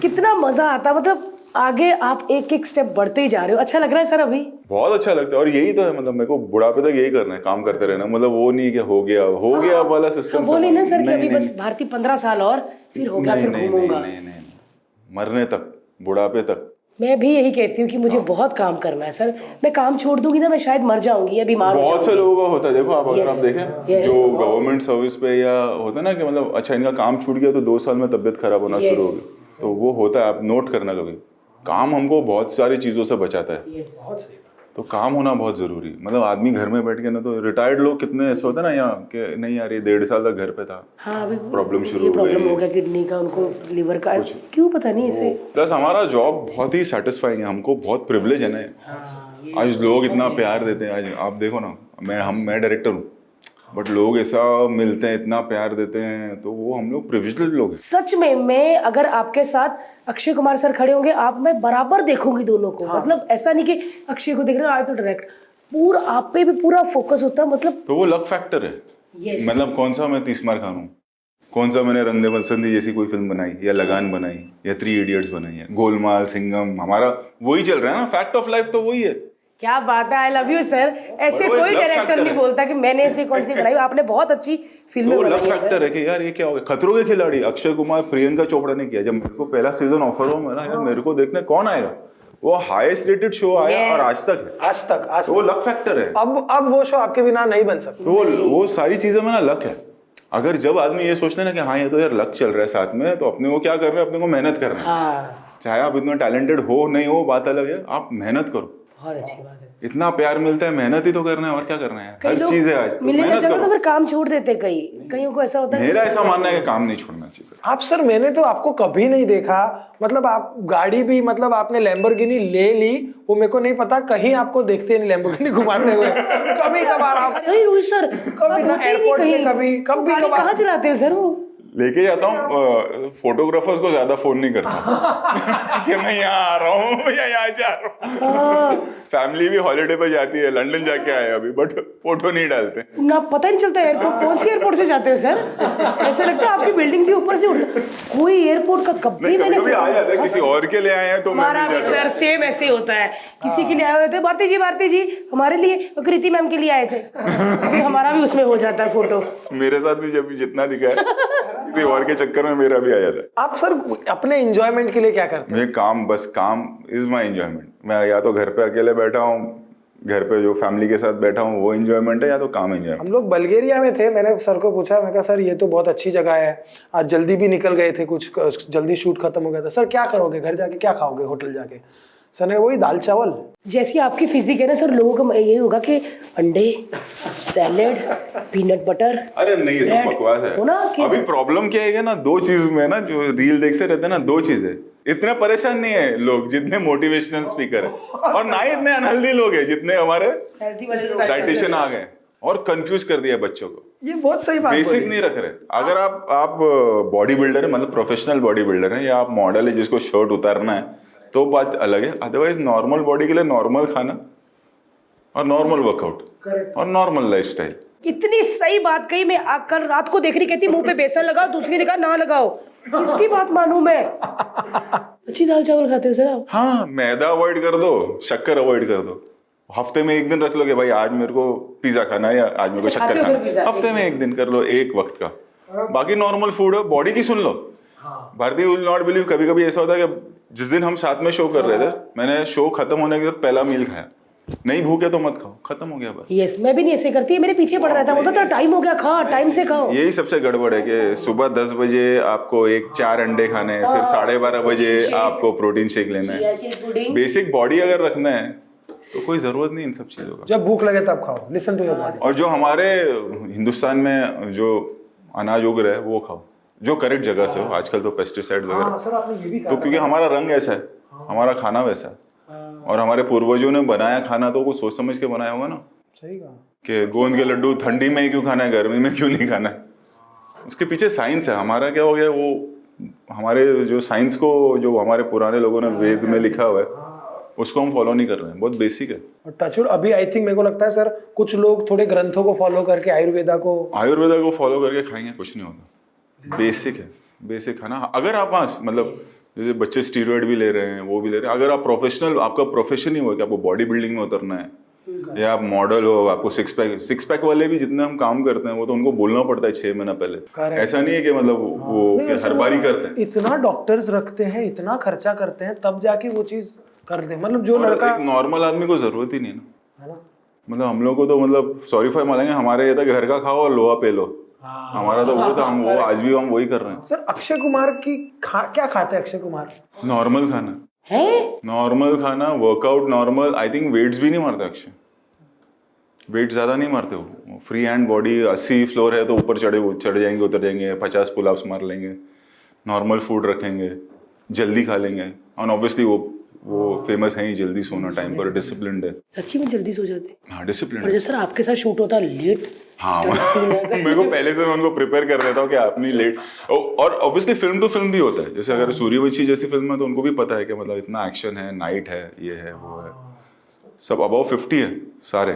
कितना मजा आता, मतलब आगे आप एक एक स्टेप बढ़ते ही जा रहे हो। अच्छा लग रहा है सर अभी? बहुत अच्छा लगता है, और यही तो है, मतलब मेरे को बुढ़ापे तक यही करना है, काम करते रहना, मतलब वो नहीं कि हो गया वाला सिस्टम। वो नहीं ना सर कि अभी बस भारती 15 साल और फिर हो गया, फिर घूमूंगा। नहीं, मरने तक, बुढ़ापे तक। मैं भी यही कहती हूँ कि मुझे बहुत काम करना है सर। मैं काम छोड़ दूंगी ना, मैं शायद मर जाऊंगी या बीमार हो बहुत से जाऊंगी। लोगों का होता है, देखो आप अगर Yes, आप देखें yes. जो गवर्नमेंट सर्विस पे या होता है ना कि मतलब अच्छा इनका काम छूट गया तो 2 साल में तबीयत खराब होना शुरू हो गई, तो वो होता है, आप नोट करना कभी। काम हमको बहुत सारी चीजों से बचाता है, Yes. तो काम होना बहुत जरूरी। मतलब आदमी घर में बैठ के ना, तो रिटायर्ड लोग कितने ऐसे होते हैं ना यहाँ कि नहीं यार ये 1.5 साल तक घर पे था, हाँ अभी प्रॉब्लम शुरू ये हो प्रॉब्लम गई। हो गया किडनी का, उनको लिवर का, क्यों पता नहीं इसे। प्लस हमारा जॉब बहुत ही सेटिस्फाइंग है, हमको बहुत प्रिविलेज है ना। आज लोग इतना प्यार देते हैं, आज आप देखो ना, मैं डायरेक्टर हूँ, बट लोग ऐसा मिलते हैं, इतना प्यार देते हैं, तो वो हम लोग प्रिविलेज्ड लोग हैं। सच में मैं अगर आपके साथ अक्षय कुमार सर खड़े होंगे, आप मैं बराबर देखूंगी दोनों को। मतलब ऐसा नहीं कि अक्षय को देख रहे हो आए तो डायरेक्ट, पूरा आप पे भी पूरा फोकस होता है, मतलब। तो वो लक फैक्टर है। Yes. मतलब कौन सा मैं 30 मार खान हूँ, कौन सा मैंने रंग दे बसंती जैसी कोई फिल्म बनाई, या लगान बनाई, या 3 इडियट्स बनाई है, गोलमाल, सिंघम, हमारा वही चल रहा है ना, फैक्ट ऑफ लाइफ तो वही है। क्या बात है, आई लव यू सर। ऐसे और वो कोई एक love डायरेक्टर factor नहीं है। बोलता कि मैंने ऐसी कौन सी बनाई। आपने बहुत अच्छी फिल्में तो लक बनाई है फैक्टर सर। है कि यार ये क्या हो गया। खतरों के खिलाड़ी अक्षय कुमार, प्रियंका चोपड़ा ने किया, जब मेरे को पहला सीजन ऑफर हुआ ना, यार मेरे को देखने कौन आएगा, वो हाईएस्ट रेटेड शो आया Yes. और आज तक है। आज तो वो तक लक फैक्टर है। अब वो शो आपके बिना नहीं बन सकता। तो वो सारी चीजें में ना लक है। अगर जब आदमी ये सोचते हैं ना कि हाँ ये तो यार लक चल रहा है साथ में, तो अपने को क्या करना है, अपने को मेहनत करना है। हाँ चाहे आप इतना टैलेंटेड हो नहीं हो, बात अलग है, आप मेहनत करो। बहुत अच्छी बात है। इतना प्यार मिलता है, मेहनत ही तो करना है, और क्या करना है। कई हर लोग चीज है आज, तो मिलने का मेहनत चलो तो करो। फिर काम छोड़ देते, कईयों को ऐसा होता है। मेरा ऐसा मानना है कि काम नहीं छोड़ना चाहिए। आप सर, मैंने तो आपको कभी नहीं देखा, मतलब आप गाड़ी भी, मतलब आपने लैम्बोर्गिनी ले ली, वो मेरे को नहीं पता, कहीं आपको देखते नहीं लैम्बोर्गिनी घुमाने हुए। कभी कभार आप अरे रोहित सर, कभी ना एयरपोर्ट पे, कभी गाड़ी कभार कहाँ चलाते हो सर वो? लेके जाता हूँ, फोटोग्राफर्स को ज्यादा फोन नहीं करता कि मैं यहाँ आ रहा हूँ या यहाँ जा रहा हूँ। फैमिली भी हॉलीडे पे जाती है, लंदन जाके आए अभी, बट फोटो नहीं डालते। ना पता ही नहीं चलता एयरपोर्ट, कौन सी एयरपोर्ट से जाते हो सर? ऐसे लगता है आपकी बिल्डिंग से ऊपर से उड़ता। कोई एयरपोर्ट का कभी मैंने कभी आ जाता है, किसी और के लिए आए हैं तो मैं हमारा मिल भी जाता सर सेम ऐसे होता है। किसी के लिए आए हुए थे, भारती जी हमारे लिए, और कृति मैम के लिए आए थे, फिर हमारा भी उसमें हो जाता है फोटो। हूँ। मेरे साथ भी जब भी जितना दिखा है, किसी और के चक्कर में मेरा भी आ जाता है। आप सर अपने एंजॉयमेंट के लिए क्या करते हैं? मैं काम, बस काम इज माई एंजॉयमेंट। मैं या तो घर पे अकेले बैठा हूँ, घर पे जो फैमिली के साथ बैठा हूँ वो एंजॉयमेंट है, या तो काम एंजॉयमेंट। हम लोग बल्गेरिया में थे, मैंने सर को पूछा, मैं कहा सर ये तो बहुत अच्छी जगह है, आज जल्दी भी निकल गए थे, कुछ जल्दी शूट खत्म हो गया था, सर क्या करोगे, घर जाके क्या खाओगे होटल जाके? सर ने वही दाल चावल। जैसी आपकी फिजिक है ना सर, लोगों का यही होगा कि अंडे, सैलेड, पीनट बटर। अरे नहीं, ये सब Bread, बकवास है। हो ना कि- अभी प्रॉब्लम क्या है ना, 2 चीज में ना, जो रील देखते रहते हैं ना, 2 चीजें। इतने परेशान नहीं है लोग जितने मोटिवेशनल स्पीकर है, और ना ही इतने अनहेल्दी लोग हैं जितने हमारे हेल्दी वाले लोग। डाइटिशियन आ गए और कंफ्यूज कर दिया बच्चों को। ये बहुत सही बात बेसिक बोली। नहीं रख रहे। अगर आप बॉडी बिल्डर है, मतलब प्रोफेशनल बॉडी बिल्डर है, या आप मॉडल है जिसको शर्ट उतारना है, तो बात अलग है। अदरवाइज नॉर्मल बॉडी के लिए नॉर्मल खाना और नॉर्मल वर्कआउट और नॉर्मल लाइफस्टाइल। इतनी सही बात कही। मैं कल रात को देख रही, कहती मुंह पे बेसन लगाओ, दूसरी ने कहा ना लगाओ। किसकी बात मानूं मैं? अच्छी दाल चावल खाते हो सर आप? हाँ, मैदा अवॉइड कर दो, शक्कर अवॉइड कर दो, हफ्ते में एक दिन रख लो कि भाई आज मेरे को पिज्जा खाना है या आज मेरे को अच्छा, खाते शक्कर हो फिर खाना है, पिज़्ज़ा? हफ्ते में एक दिन कर लो, एक वक्त का। बाकी नॉर्मल फूड है, बॉडी की सुन लो। भारती विल नॉट बिलीव, कभी कभी ऐसा होता है कि जिस दिन हम साथ में शो कर रहे थे, मैंने शो खत्म होने के बाद पहला मील खाया, नहीं भूख है तो मत खाओ, खत्म हो गया बस। यस, मैं भी नहीं ऐसे करती, मेरे पीछे पड़ रहा था, बोलता था टाइम हो गया, खा, टाइम से खाओ। यही सबसे गड़बड़ है कि सुबह 10 बजे आपको 4 अंडे खाने हैं, फिर 12:30 बजे आपको प्रोटीन शेक लेना है। Chia seed pudding. Basic body अगर रखना है तो कोई जरूरत नहीं इन सब चीजों का। जब भूख लगे तब खाओ, लिसन टू योर बॉडी। और जो हमारे हिंदुस्तान में जो अनाज उग रहा है वो खाओ, जो करेक्ट जगह से हो। आजकल तो पेस्टिसाइड वगैरह, हाँ सर, आपने ये भी तो कहा क्योंकि हमारा रंग ऐसा है, हमारा खाना वैसा है, और हमारे पूर्वजों ने बनाया खाना तो कुछ सोच समझ के बनाया होगा ना, सही कहा। कि गोंद के लड्डू ठंडी में ही क्यों खाना है, गर्मी में क्यों नहीं खाना है। उसके पीछे साइंस है। हमारा क्या हो गया, वो हमारे जो साइंस को, जो हमारे पुराने लोगों ने वेद में लिखा हुआ है, उसको हम फॉलो नहीं कर रहे हैं। बहुत बेसिक है। और टचवुड अभी आई थिंक मेरे को लगता है सर, कुछ लोग थोड़े ग्रंथों को फॉलो करके आयुर्वेदा को फॉलो करके खाएंगे कुछ नहीं होता। बेसिक है, बेसिक खाना। अगर आप मतलब जैसे बच्चे स्टीरॉयड भी ले रहे हैं, वो भी ले रहे हैं, अगर आप प्रोफेशनल, आपका प्रोफेशन ही हो कि आपको बॉडी बिल्डिंग में उतरना है, या आप मॉडल हो, आपको सिक्स पैक वाले भी जितने हम काम करते हैं वो तो उनको बोलना पड़ता है 6 महीना पहले। ऐसा नहीं है कि मतलब वो कि हर बार ही करते हैं। इतना डॉक्टर्स रखते हैं, इतना खर्चा करते हैं, तब जाके वो चीज करते हैं। मतलब जो लड़का एक नॉर्मल आदमी को जरूरत ही नहीं ना, है ना, मतलब हम लोग को तो मतलब सॉरी फॉर मानेंगे, हमारे ये था घर का खाओ और लोहा पे लो। हमारा तो वो था, हम वो आज भी हम वही कर रहे हैं। सर अक्षय कुमार की क्या खाते हैं अक्षय कुमार? नॉर्मल खाना है? नॉर्मल खाना, workout normal. I think weights भी नहीं मारते अक्षय, वेट ज्यादा नहीं मारते वो। फ्री हैंड बॉडी, 80 फ्लोर है तो ऊपर चढ़ जाएंगे, उतर जाएंगे, 50 पुलअप्स मार लेंगे, नॉर्मल फूड रखेंगे, जल्दी खा लेंगे। और ऑब्वियसली वो फेमस है ही जल्दी सोना, टाइम पर, डिसिप्लिन्ड है। सच्ची में जल्दी सो जाते? हाँ डिसिप्लिन। और जैसे सर आपके साथ शूट होता लेट, हाँ मेरे को पहले से मैं उनको प्रिपेयर कर देता हूँ कि आप नहीं लेट। और ऑब्वियसली फिल्म टू फिल्म भी होता है। जैसे अगर सूर्यवंशी जैसी फिल्म है तो उनको भी पता है कि मतलब इतना एक्शन है, नाइट है, ये है, वो है, सब अबाउ 50 है सारे।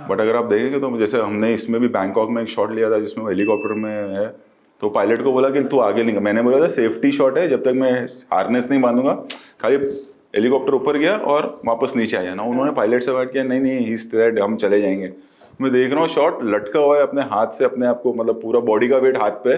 बट अगर आप देखेंगे तो जैसे हमने इसमें भी बैंकॉक में एक शॉट लिया था जिसमें वो हेलीकॉप्टर में है, तो पायलट को बोला कि तू आगे नहीं। मैंने बोला था सेफ्टी शॉट है, जब तक मैं हार्नेस नहीं बांधूंगा, खाली हेलीकॉप्टर ऊपर गया और वापस नीचे आ जाना। उन्होंने पायलट से बात किया, नहीं नहीं ही इज दैट, हम चले जाएंगे। मैं देख रहा हूँ शॉट लटका हुआ है अपने हाथ से, अपने आप को मतलब पूरा बॉडी का वेट हाथ पे,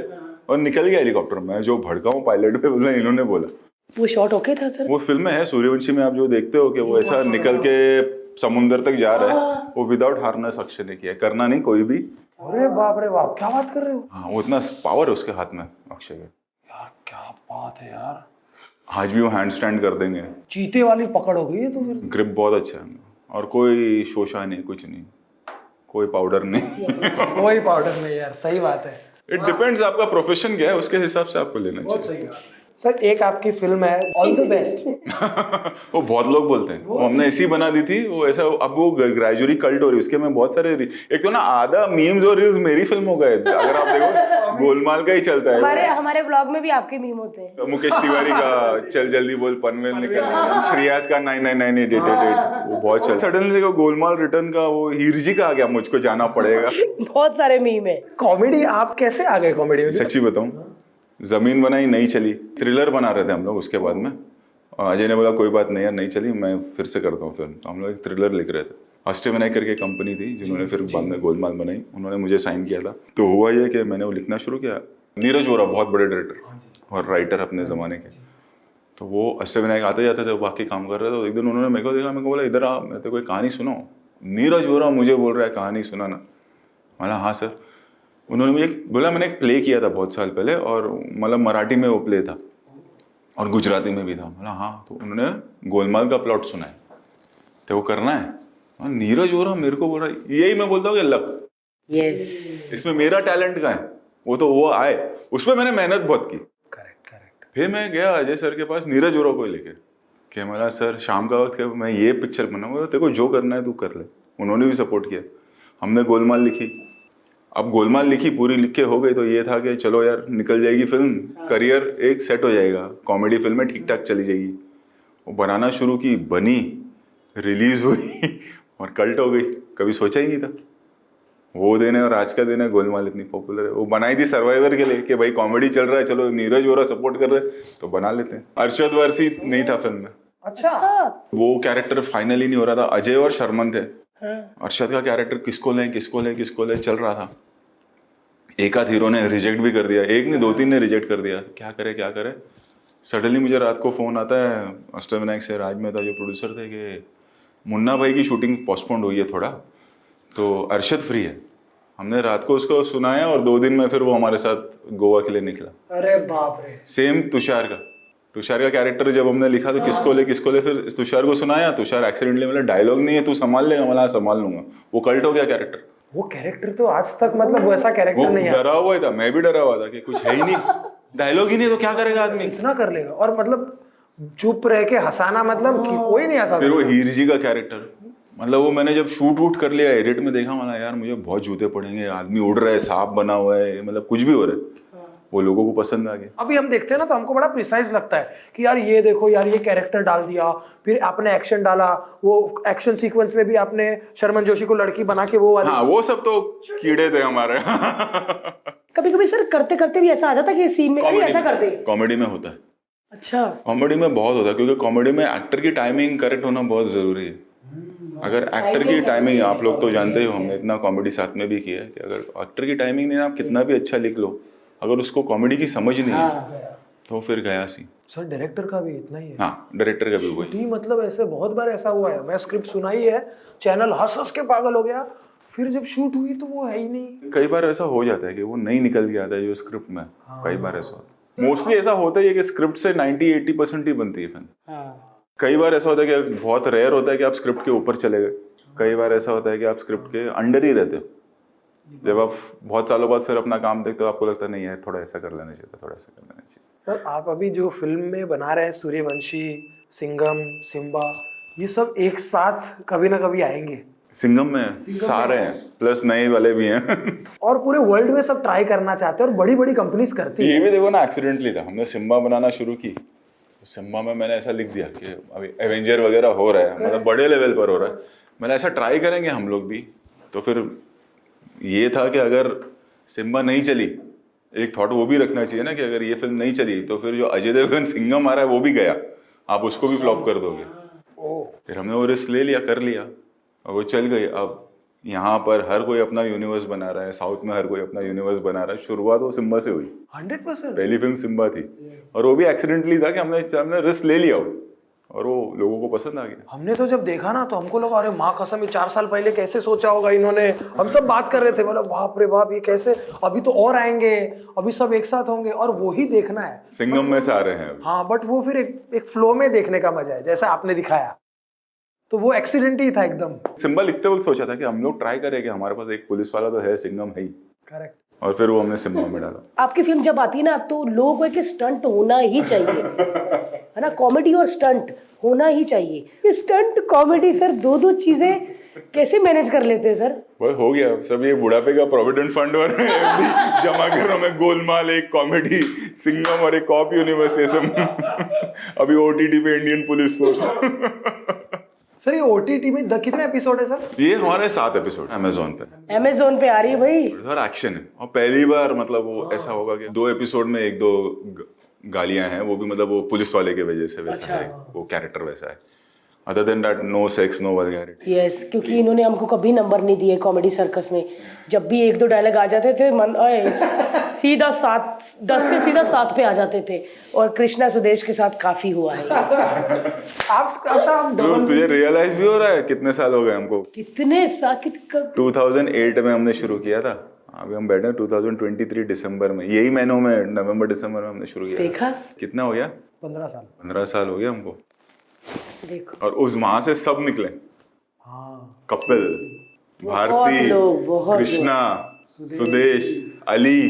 और निकल गया हेलीकॉप्टर। मैं जो भड़का हूँ पायलट पे, बोला इन्होंने बोला। वो शॉट ओके था सर? वो फिल्म में है सूर्यवंशी में, आप जो देखते हो कि वो ऐसा निकल के समुंदर तक जा रहा है, वो विदाउट हार्नेस अक्षय ने किया। करना नहीं कोई भी। अरे बाप रे बाप, क्या बात कर रहे हो? हाँ, वो इतना पावर है उसके हाथ में अक्षय के। यार क्या बात है यार, आज भी वो हैंड स्टैंड कर देंगे। चीते वाली पकड़ हो गई है तो फिर। ग्रिप बहुत अच्छा है, और कोई शोशा नहीं, कुछ नहीं, कोई पाउडर नहीं। कोई पाउडर नहीं यार, सही बात है। इट डिपेंड्स आपका प्रोफेशन क्या है, उसके हिसाब से आपको लेना चाहिए। सही बात है सर। एक आपकी फिल्म है ऑल द बेस्ट। वो बहुत लोग बोलते हैं, वो हमने ऐसी बना दी थी, वो ऐसा अब वो ग्रेजुअली कल्ट हो रही है। उसके में बहुत सारे एक तो ना आधा मीम्स और रील्स मेरी फिल्म हो गए। अगर आप देखो गोलमाल का ही चलता है। हमारे व्लॉग में भी आपके मीम होते हैं। मुकेश तिवारी का चल जल्दी बोल पनवेल निकल, श्रेयास का 999888, वो बहुत चल। सडनली देखो गोलमाल रिटर्न का वो हीरजी का आ गया, मुझको जाना पड़ेगा। बहुत सारे मीम है। कॉमेडी आप कैसे आ गए कॉमेडी में? सच्ची बताऊं, जमीन बनाई नहीं चली, थ्रिलर बना रहे थे हम लोग। उसके बाद में अजय ने बोला कोई बात नहीं यार, नहीं चली, मैं फिर से करता हूँ फिल्म। तो हम लोग एक थ्रिलर लिख रहे थे। अष्टविनायक करके कंपनी थी जिन्होंने फिर बाद में गोलमाल बनाई, उन्होंने मुझे साइन किया था। तो हुआ ये कि मैंने वो लिखना शुरू किया। नीरज वोरा बहुत बड़े डायरेक्टर और राइटर अपने ज़माने के, तो वो अष्टविनायक आते जाते थे, बाकी काम कर रहे थे। तो एक दिन उन्होंने मेरे को देखा, मेरे को बोला इधर आ, मैं तो कोई कहानी सुनाऊँ। नीरज वोरा मुझे बोल रहा है कहानी सुनाना। बोला हाँ सर। उन्होंने मुझे बोला, मैंने एक प्ले किया था बहुत साल पहले, और मतलब मराठी में वो प्ले था और गुजराती में भी था। बोला हाँ। तो उन्होंने गोलमाल का प्लॉट सुना है, तो वो करना है। और नीरज वोरा मेरे को बोल रहा है, यही मैं बोलता हूँ कि लक। यस, इसमें मेरा टैलेंट कहाँ है? वो तो वो आए, उसमें मैंने मेहनत बहुत की। करेक्ट। फिर मैं गया अजय सर के पास नीरज वोरा को लेके, कि मेरा सर शाम का वक्त है, मैं ये पिक्चर बनाऊंगा, तेरे को जो करना है तू कर ले। उन्होंने भी सपोर्ट किया। हमने गोलमाल लिखी। अब गोलमाल लिखी, पूरी लिख के हो गई, तो ये था कि चलो यार निकल जाएगी फिल्म, करियर एक सेट हो जाएगा, कॉमेडी फिल्म में ठीक ठाक चली जाएगी। वो बनाना शुरू की, बनी, रिलीज हुई और कल्ट हो गई। कभी सोचा ही नहीं था। वो दिन है और आज का दिन है, गोलमाल इतनी पॉपुलर है। वो बनाई थी सर्वाइवर के लिए कि भाई कॉमेडी चल रहा है, चलो नीरज वोरा सपोर्ट कर रहे हैं तो बना लेते हैं। अरशद वारसी नहीं था फिल्म में, अच्छा। वो कैरेक्टर फाइनली नहीं हो रहा था, अजय और शर्मन थे। अरशद का कैरेक्टर किसको लें चल रहा था। एक आध हीरो ने रिजेक्ट भी कर दिया, एक ने 2-3 ने रिजेक्ट कर दिया, क्या करे। सडनली मुझे रात को फोन आता है अष्टविनायक से, राज मेहता जो प्रोड्यूसर थे, कि मुन्ना भाई की शूटिंग पोस्टपोन्ड हुई है थोड़ा, तो अरशद फ्री है। हमने रात को उसको सुनाया और 2 दिन में फिर वो हमारे साथ गोवा के लिए निकला। अरे बाप रे। सेम तुषार का कैरेक्टर जब हमने लिखा तो किसको ले, फिर तुषार को सुनाया, तुषार एक्सीडेंटली मतलब डायलॉग नहीं है, तू संभाल लेगा, मैं संभाल लूंगा। वो कल्ट हो गया कैरेक्टर। वो कैरेक्टर तो आज तक मतलब वैसा वो कैरेक्टर नहीं है। डरा हुआ ही था, मैं भी डरा हुआ था कि कुछ है ही नहीं, डायलॉग ही नहीं तो क्या करेगा आदमी। इतना कर लेगा और मतलब चुप रह के हंसाना, मतलब कि कोई नहीं हंसा। फिर वो हीर जी का कैरेक्टर, मतलब वो मैंने जब शूट वूट कर लिया, एडिट में देखा, मला यार मुझे बहुत जूते पड़ेंगे, आदमी उड़ रहा है, सांप बना हुआ है, मतलब कुछ भी हो रहा है। वो लोगों को पसंद आ गया। अभी हम देखते हैं ना तो हमको बड़ा प्रिसाइज लगता है कि यार ये देखो यार, ये कैरेक्टर डाल दिया, फिर आपने एक्शन डाला, वो एक्शन सीक्वेंस में भी आपने शर्मन जोशी को लड़की बना के वो वाली। हाँ, वो सब तो कीड़े थे हमारे। कभी कभी सर करते करते भी ऐसा आ जाता है कि सीन में अरे ऐसा कर दे। कॉमेडी में होता है। अच्छा। कॉमेडी में बहुत होता है, क्योंकि कॉमेडी में एक्टर की टाइमिंग करेक्ट होना बहुत जरूरी है। अगर एक्टर की टाइमिंग, आप लोग तो जानते ही हो, हमने इतना कॉमेडी साथ में भी किया है, कि अगर एक्टर की टाइमिंग नहीं, आप कितना भी अच्छा लिख लो, अगर उसको कॉमेडी की समझ नहीं है तो फिर गया सी। सर डायरेक्टर का भी इतना ही है। हाँ, डायरेक्टर का भी वही। मतलब ऐसे बहुत बार ऐसा हुआ है, मैं स्क्रिप्ट सुनाई है, चैनल हंस के पागल हो गया, फिर जब शूट हुई तो वो है ही नहीं। कई बार ऐसा हो जाता है कि वो नहीं निकल के आता है जो स्क्रिप्ट में। कई बार ऐसा होता है, मोस्टली ऐसा होता है कि स्क्रिप्ट से 90-80% ही बनती है फिल्म। कई बार ऐसा होता है कि बहुत रेयर होता है कि आप स्क्रिप्ट के ऊपर चले गए, कई बार ऐसा होता है कि आप स्क्रिप्ट के अंडर ही रहते हो। जब आप बहुत सालों बाद फिर अपना काम देखते हो, आपको लगता है नहीं यार, थोड़ा ऐसा कर लेना चाहिए, थोड़ा ऐसा कर लेना चाहिए। सर आप अभी जो फिल्म में बना रहे हैं, सूर्यवंशी, सिंघम, सिम्बा, ये सब एक साथ कभी ना कभी आएंगे। सिंघम में सारे हैं, प्लस नए वाले भी हैं। और पूरे वर्ल्ड में सब ट्राई करना चाहते हैं और बड़ी बड़ी कंपनीज करती है। ये भी देखो ना, एक्सीडेंटली था, हमने सिम्बा बनाना शुरू की तो सिम्बा में मैंने ऐसा लिख दिया कि अभी एवेंजर वगैरह हो रहा है, मतलब बड़े लेवल पर हो रहा है, मैंने ऐसा ट्राई करेंगे हम लोग भी। तो फिर ये था कि अगर सिम्बा नहीं चली, एक थॉट वो भी रखना चाहिए ना कि अगर ये फिल्म नहीं चली तो फिर जो अजय देवगन सिंघम आ रहा है वो भी गया, आप उसको भी फ्लॉप कर दोगे। फिर हमने वो रिस्क ले लिया, कर लिया, और वो चल गई। अब यहाँ पर हर कोई अपना यूनिवर्स बना रहा है, साउथ में हर कोई अपना यूनिवर्स बना रहा है। शुरुआत वो सिम्बा से हुई, 100%। पहली फिल्म सिम्बा थी, और वो भी एक्सीडेंटली था कि हमने रिस्क ले लिया और वो लोगों को पसंद आ गया। हमने तो जब देखा ना तो हमको लगा अरे माँ कसम, ये 4 साल पहले कैसे सोचा होगा इन्होंने। हम सब बात कर रहे थे, मतलब बाप रे बाप, ये कैसे, अभी तो और आएंगे, अभी सब एक साथ होंगे, और वो ही देखना है। सिंघम में से आ रहे हैं। हाँ, बट वो फिर एक फ्लो में देखने का मजा है, जैसा आपने दिखाया। तो वो एक्सीडेंट ही था एकदम। सिम्बा लिखते वक्त सोचा था कि हम लोग ट्राई करें कि हमारे पास एक पुलिस वाला तो है, सिंघम है ही, करेक्ट। और फिर वो हमने सिम्बा में डाला। आपकी फिल्म जब आती है ना तो लोगों को एक स्टंट होना ही चाहिए, है ना, कॉमेडी और स्टंट होना ही चाहिए। स्टंट कॉमेडी सर, दो चीजें कैसे मैनेज कर लेते हैं सर? वो हो गया सब, ये बुढ़ापे का प्रोविडेंट फंड और जमा कर रहा हूँ मैं, गोलमाल, एक कॉमेडी, सिंघम और एक कॉप यूनिवर्स, ये सब। अभी ओटीटी पे इंडियन पुलिस फोर्स। सर ये ओटीटी में कितने एपिसोड है सर? ये हमारे 7 एपिसोड अमेजोन पे। अमेजोन पे आ रही है भाई। और एक्शन है, और पहली बार मतलब वो ऐसा होगा कि 2 एपिसोड में 1-2 गालियां हैं, वो भी मतलब वो पुलिस वाले के वजह से वैसा है, वो कैरेक्टर वैसा है। Other than that no sex, no vulgarity. Yes, क्योंकि इन्होंने हमको कभी नंबर नहीं दिए कॉमेडी सर्कस में। जब भी 1-2 डायलॉग आ जाते थे, मन सीधा 10 से सीधा 7 पे आ जाते थे। और कृष्णा सुदेश के साथ काफी हुआ है। आप तुझे रियलाइज भी हो रहा है कितने साल हो गए हमको? कितने 2008 में हमने शुरू किया था, अभी हम बैठे हैं 2023 दिसंबर में, यही महीनों में, नवंबर दिसंबर में हमने शुरू किया। देखा कितना हो गया? 15 साल हो गया हमको। देखो, और उस वहां से सब निकले। हाँ, कपिल, भारती, बहुत कृष्णा, सुदेश, अली,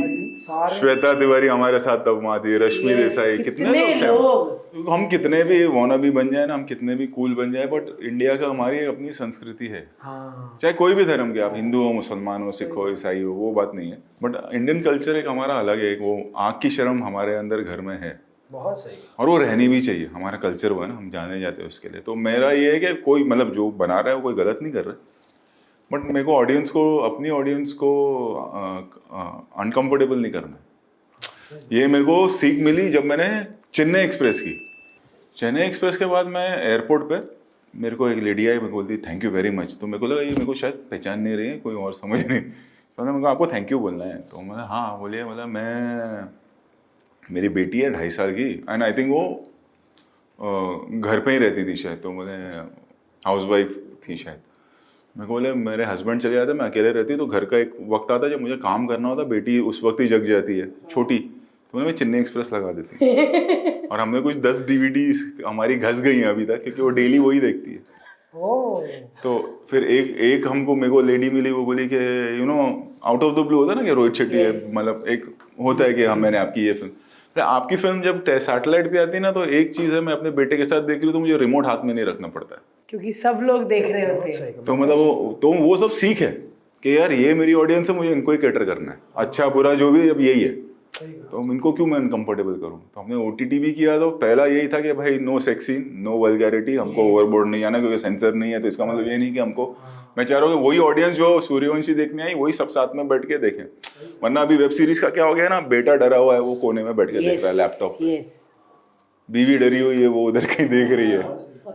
श्वेता तिवारी हमारे साथ तब वहां थी, रश्मि देसाई, कितने लोग। हम कितने भी वाना भी बन जाए ना, हम कितने भी कूल बन जाए, बट इंडिया का हमारी अपनी संस्कृति है। हाँ। चाहे कोई भी धर्म के, आप हिंदू हो, मुसलमान हो, सिख हो, ईसाई हो, वो बात नहीं है, बट इंडियन कल्चर एक हमारा अलग है। वो आँख की शर्म हमारे अंदर घर में है, बहुत सही। और वो रहनी भी चाहिए। हमारा कल्चर वो है ना, हम जाने जाते हैं उसके लिए। तो मेरा ये है कि कोई मतलब जो बना रहा है वो कोई गलत नहीं कर रहा, बट मेरे को ऑडियंस को, अपनी ऑडियंस को अनकंफर्टेबल नहीं करना। ये मेरे को सीख मिली जब मैंने चेन्नई एक्सप्रेस की, चेन्नई एक्सप्रेस के बाद मैं एयरपोर्ट पे, मेरे को एक लेडी आई, मेरे को बोलती थैंक यू वेरी मच। तो मेरे को लगा ये मेरे को शायद पहचान नहीं रही है, कोई और समझ नहीं। तो मेरे को आपको थैंक यू बोलना है। तो मैं हाँ बोलिए। मतलब मैं, मेरी बेटी है 2.5 साल की, एंड आई थिंक वो घर पे ही रहती थी शायद, तो मुझे हाउस वाइफ थी शायद। मेरे को बोले मेरे हस्बैंड चले जाते, मैं अकेले रहती, तो घर का एक वक्त आता जब मुझे काम करना होता, बेटी उस वक्त ही जग जाती है छोटी, तो मैं चेन्नई एक्सप्रेस लगा देती। और हमने कुछ 10 DVD हमारी घस गई हैं अभी तक, क्योंकि वो डेली वही देखती है। तो फिर एक हमको, मेरे को लेडी मिली, वो बोली कि you know out of the blue होता है ना कि रोहित शेट्टी है, मतलब एक होता है कि हाँ मैंने आपकी ये फिल्म, फिर आपकी फिल्म जब सैटेलाइट पे आती है ना, तो एक चीज़ है, मैं अपने बेटे के साथ देख रही हूँ तो मुझे रिमोट हाथ में नहीं रखना पड़ता है, क्योंकि सब लोग देख रहे होते हैं। तो मतलब वो सब सीख है कि यार ये मेरी ऑडियंस है, मुझे इनको ही कैटर करना है, अच्छा बुरा जो भी अब यही है, तो इनको क्यों मैं अनकंफर्टेबल करूं। तो हमने OTT भी किया, तो पहला यही था कि भाई no sex scene, no vulgarity, हमको ओवरबोर्ड नहीं आना, क्योंकि सेंसर नहीं है, तो इसका मतलब ये नहीं कि हमको, मैं चाह रहा हूँ कि वही ऑडियंस जो सूर्यवंशी देखने आई वही सब साथ में बैठ के देखें। वरना अभी वेब सीरीज का क्या हो गया है ना, बेटा डरा हुआ है, वो कोने में बैठ के देख रहा है लैपटॉप, बीवी डरी हुई है, वो उधर कहीं देख रही है,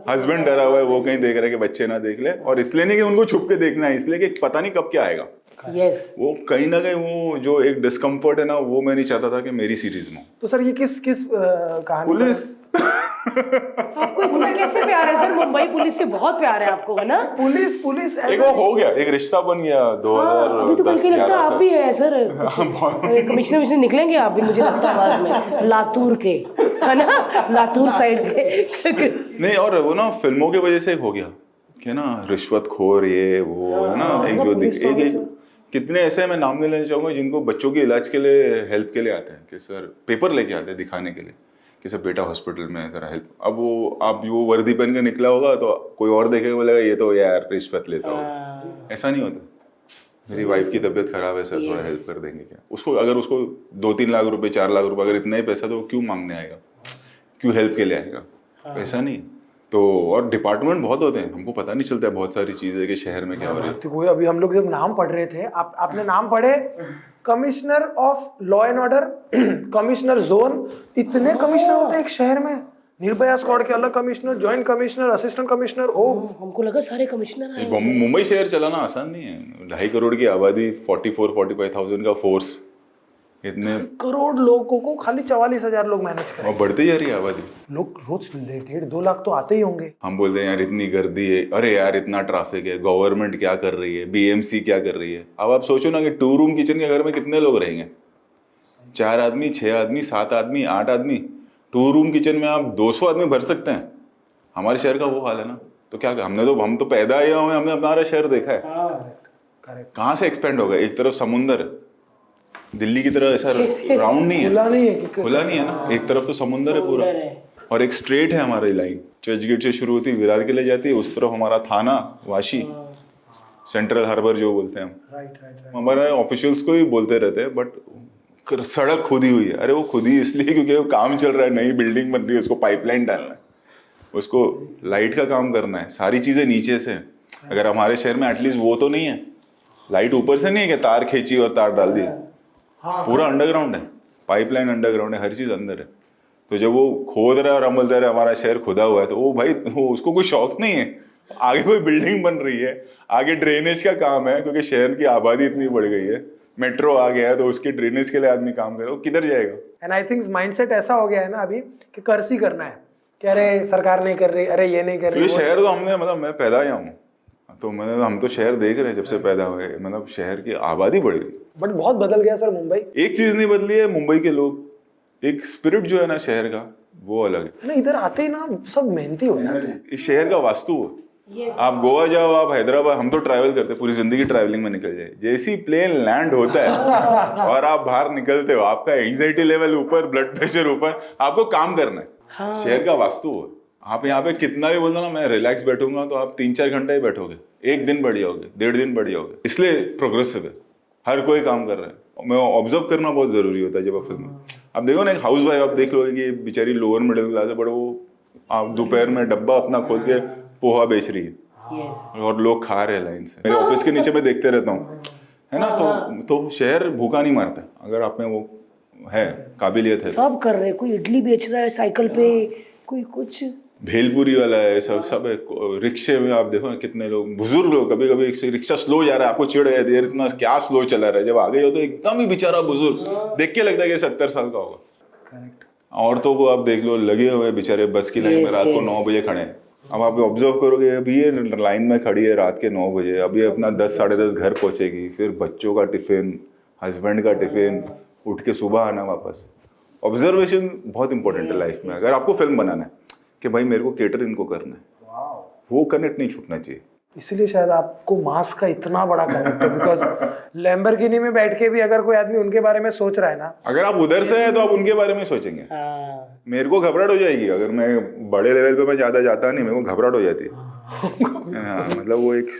हस्बैंड डरा हुआ है, वो कहीं देख रहा है कि बच्चे ना देख ले, और इसलिए नहीं कि उनको छुप के देखना है, इसलिए कि पता नहीं कब क्या आएगा। वो कहीं ना कहीं वो जो एक डिस्कम्फर्ट है ना, वो मैं नहीं चाहता था कि मेरी सीरीज में। तो सर ये किस कहानी? पुलिस आपको इतना कैसे प्यार है सर? मुंबई पुलिस से बहुत प्यार है आपको, है ना? पुलिस एक वो हो गया, एक रिश्ता बन गया 2010। अभी तो करके लगता है आप भी है सर, कमिश्नर निकलेंगे आप भी, मुझे लगता है बाद में, लातूर के, है ना, लातूर साइड के। नहीं, और वो ना फिल्मों की वजह से हो गया कि ना रिश्वतखोर ये वो, है ना, एक जो एक कितने ऐसे मैं नाम नहीं लेना चाहूंगा, जिनको बच्चों के इलाज के लिए हेल्प के लिए आते हैं कि सर पेपर लेके आते हैं दिखाने के लिए कि सर बेटा हॉस्पिटल में है, जरा हेल्प। अब वो आप वो वर्दी पहन के निकला होगा तो कोई और देखेगा, बोलेगा ये तो यार रिश्वत लेता होगा। ऐसा नहीं होता, मेरी वाइफ की तबीयत खराब है सर, थोड़ा हेल्प कर देंगे क्या? उसको अगर उसको 2-3 लाख रुपए 4 लाख रुपए अगर इतना ही पैसा, तो क्यों मांगने आएगा, क्यों हेल्प के लिए आएगा? पैसा नहीं तो। और डिपार्टमेंट बहुत होते हैं, हमको पता नहीं चलता है बहुत सारी चीजें कि शहर में क्या हो रही है। तो अभी हम लोग जब नाम पढ़ रहे थे, आपने नाम पढ़े commissioner of law and order, commissioner zone, इतने कमिश्नर होते हैं एक शहर में। निर्भया स्क्वाड के अलग commissioner, joint commissioner, assistant commissioner. ओ हमको लगा सारे कमिश्नर हैं। मुंबई शहर चलाना आसान नहीं है, 2.5 करोड़ की आबादी, 44-45,000 का फोर्स, इतने करोड़ लोगों को खाली 44,000 लोग मैनेज करें, और बढ़ती जा रही है आबादी। लोग रोज 1.5-2 लाख तो आते ही होंगे। हम बोलते हैं यार इतनी गर्दी है, अरे यार इतना ट्रैफिक है, गवर्नमेंट क्या कर रही है, BMC क्या कर रही है। अब आप सोचो ना कि 2 रूम किचन के घर में कितने लोग रहेंगे, 4 आदमी, 6 आदमी, 7 आदमी, 8 आदमी। 2 रूम किचन में आप 200 आदमी भर सकते हैं। हमारे शहर का वो हाल है ना, तो क्या हम तो पैदा आए हुए, हमने अपना शहर देखा है, कहाँ से एक्सपेंड होगा। एक तरफ समुंदर है, दिल्ली की तरह ऐसा राउंड नहीं है, खुला नहीं है ना, एक तरफ तो समुंदर है पूरा, और एक स्ट्रेट है हमारी लाइन, चर्चगेट से शुरू होती है, विरार के लिए जाती है, उस तरफ हमारा थाना, वाशी, सेंट्रल हार्बर जो बोलते हैं हम। हमारे ऑफिशियल्स को ही बोलते रहते हैं, बट सड़क खुदी हुई है। अरे वो खुदी इसलिए क्योंकि वो काम चल रहा है, नई बिल्डिंग बन रही है, उसको पाइपलाइन डालना है, उसको लाइट का काम करना है, सारी चीजें नीचे से। अगर हमारे शहर में एटलीस्ट वो तो नहीं है, लाइट ऊपर से नहीं है कि तार खींची और तार डाल दी, पूरा अंडरग्राउंड है, पाइपलाइन अंडरग्राउंड है, हर चीज अंदर है। तो जब वो खोद रहा है और हम बोलते रहे हमारा शहर खुदा हुआ है, तो वो भाई वो उसको कोई शौक नहीं है, आगे कोई बिल्डिंग बन रही है, आगे ड्रेनेज का काम है, क्योंकि शहर की आबादी इतनी बढ़ गई है, मेट्रो आ गया है, तो उसके ड्रेनेज के लिए आदमी काम करे, वो किधर जाएगा। एंड आई थिंक माइंडसेट ऐसा हो गया है ना अभी कि कर्ज ही करना है, कि अरे सरकार नहीं कर रही, अरे ये नहीं कर रही। शहर तो हमने, मतलब मैं पैदा आया हूँ, तो मैंने, हम तो शहर देख रहे हैं जब से पैदा हुए, मतलब शहर की आबादी बढ़ गई, बट बहुत बदल गया सर मुंबई। एक चीज नहीं बदली है, मुंबई के लोग, एक स्पिरिट जो है ना शहर का, वो अलग है ना। इधर आते ही ना सब मेहनती हो जाते हैं। इस शहर का वास्तु है। आप गोवा जाओ, आप हैदराबाद, हम तो ट्रैवल करते, पूरी जिंदगी ट्रैवलिंग में निकल जाए, जैसी प्लेन लैंड होता है और आप बाहर निकलते हो, आपका एंजाइटी लेवल ऊपर, ब्लड प्रेशर ऊपर, आपको काम करना है। शहर का वास्तु है। आप यहाँ पे कितना भी बोल दो ना मैं रिलैक्स बैठूंगा, तो आप 3-4 घंटे ही बैठोगे, 1 दिन बढ़ जाओगे, 1.5 दिन बढ़ जाओगे, इसलिए प्रोग्रेसिव है, हर कोई काम कर रहा है। मैं ऑब्जर्व करना बहुत जरूरी होता है जब आप फिल्म, आप देखो ना एक हाउस वाइफ, आप देख लोगे कि बेचारी लोअर मिडिल क्लास है, बट वो आप दोपहर में डब्बा अपना खोल के पोहा बेच रही है और लोग खा रहे हैं लाइन से। मेरे ऑफिस के नीचे मैं देखते रहता हूँ, है ना, तो शहर भूखा नहीं मारता अगर आप में वो है, काबिलियत है। सब कर रहे हैं, कोई इडली बेच रहा है साइकिल पे, कोई कुछ भेलपुरी वाला है, सब सब है। रिक्शे में आप देखो ना कितने लोग, बुजुर्ग लोग, कभी कभी रिक्शा स्लो जा रहा है, आपको चिढ़ गया यार इतना क्या स्लो चला रहा है, जब आगे हो तो एकदम ही बेचारा बुजुर्ग देख के लगता है कि 70 साल का होगा। करेक्ट। औरतों को आप देख लो, लगे हुए बेचारे बस की लाइन में, रात को 9 बजे खड़े हैं। अब आप ऑब्जर्व करोगे, अभी ये लाइन में खड़ी है रात के 9 बजे, अभी अपना 10 साढ़े 10 घर पहुंचेगी, फिर बच्चों का टिफिन, हस्बैंड का टिफिन, उठ के सुबह आना वापस। ऑब्जर्वेशन बहुत इंपॉर्टेंट है लाइफ में। अगर आपको फिल्म बनाना है कि भाई मेरे को केटर इनको करना है, वो कनेक्ट नहीं छूटना चाहिए। इसलिए शायद आपको मास का इतना बड़ा कनेक्ट है, बिकॉज लैम्बोर्गिनी में बैठ के भी अगर कोई आदमी उनके बारे में सोच रहा है ना, अगर आप उधर से हैं तो आप उनके बारे में सोचेंगे। मेरे को घबराहट हो जाएगी अगर मैं बड़े लेवल पे मैं ज्यादा जाता नहीं, मेरे को घबराहट हो जाती है। हाँ, मतलब वो एक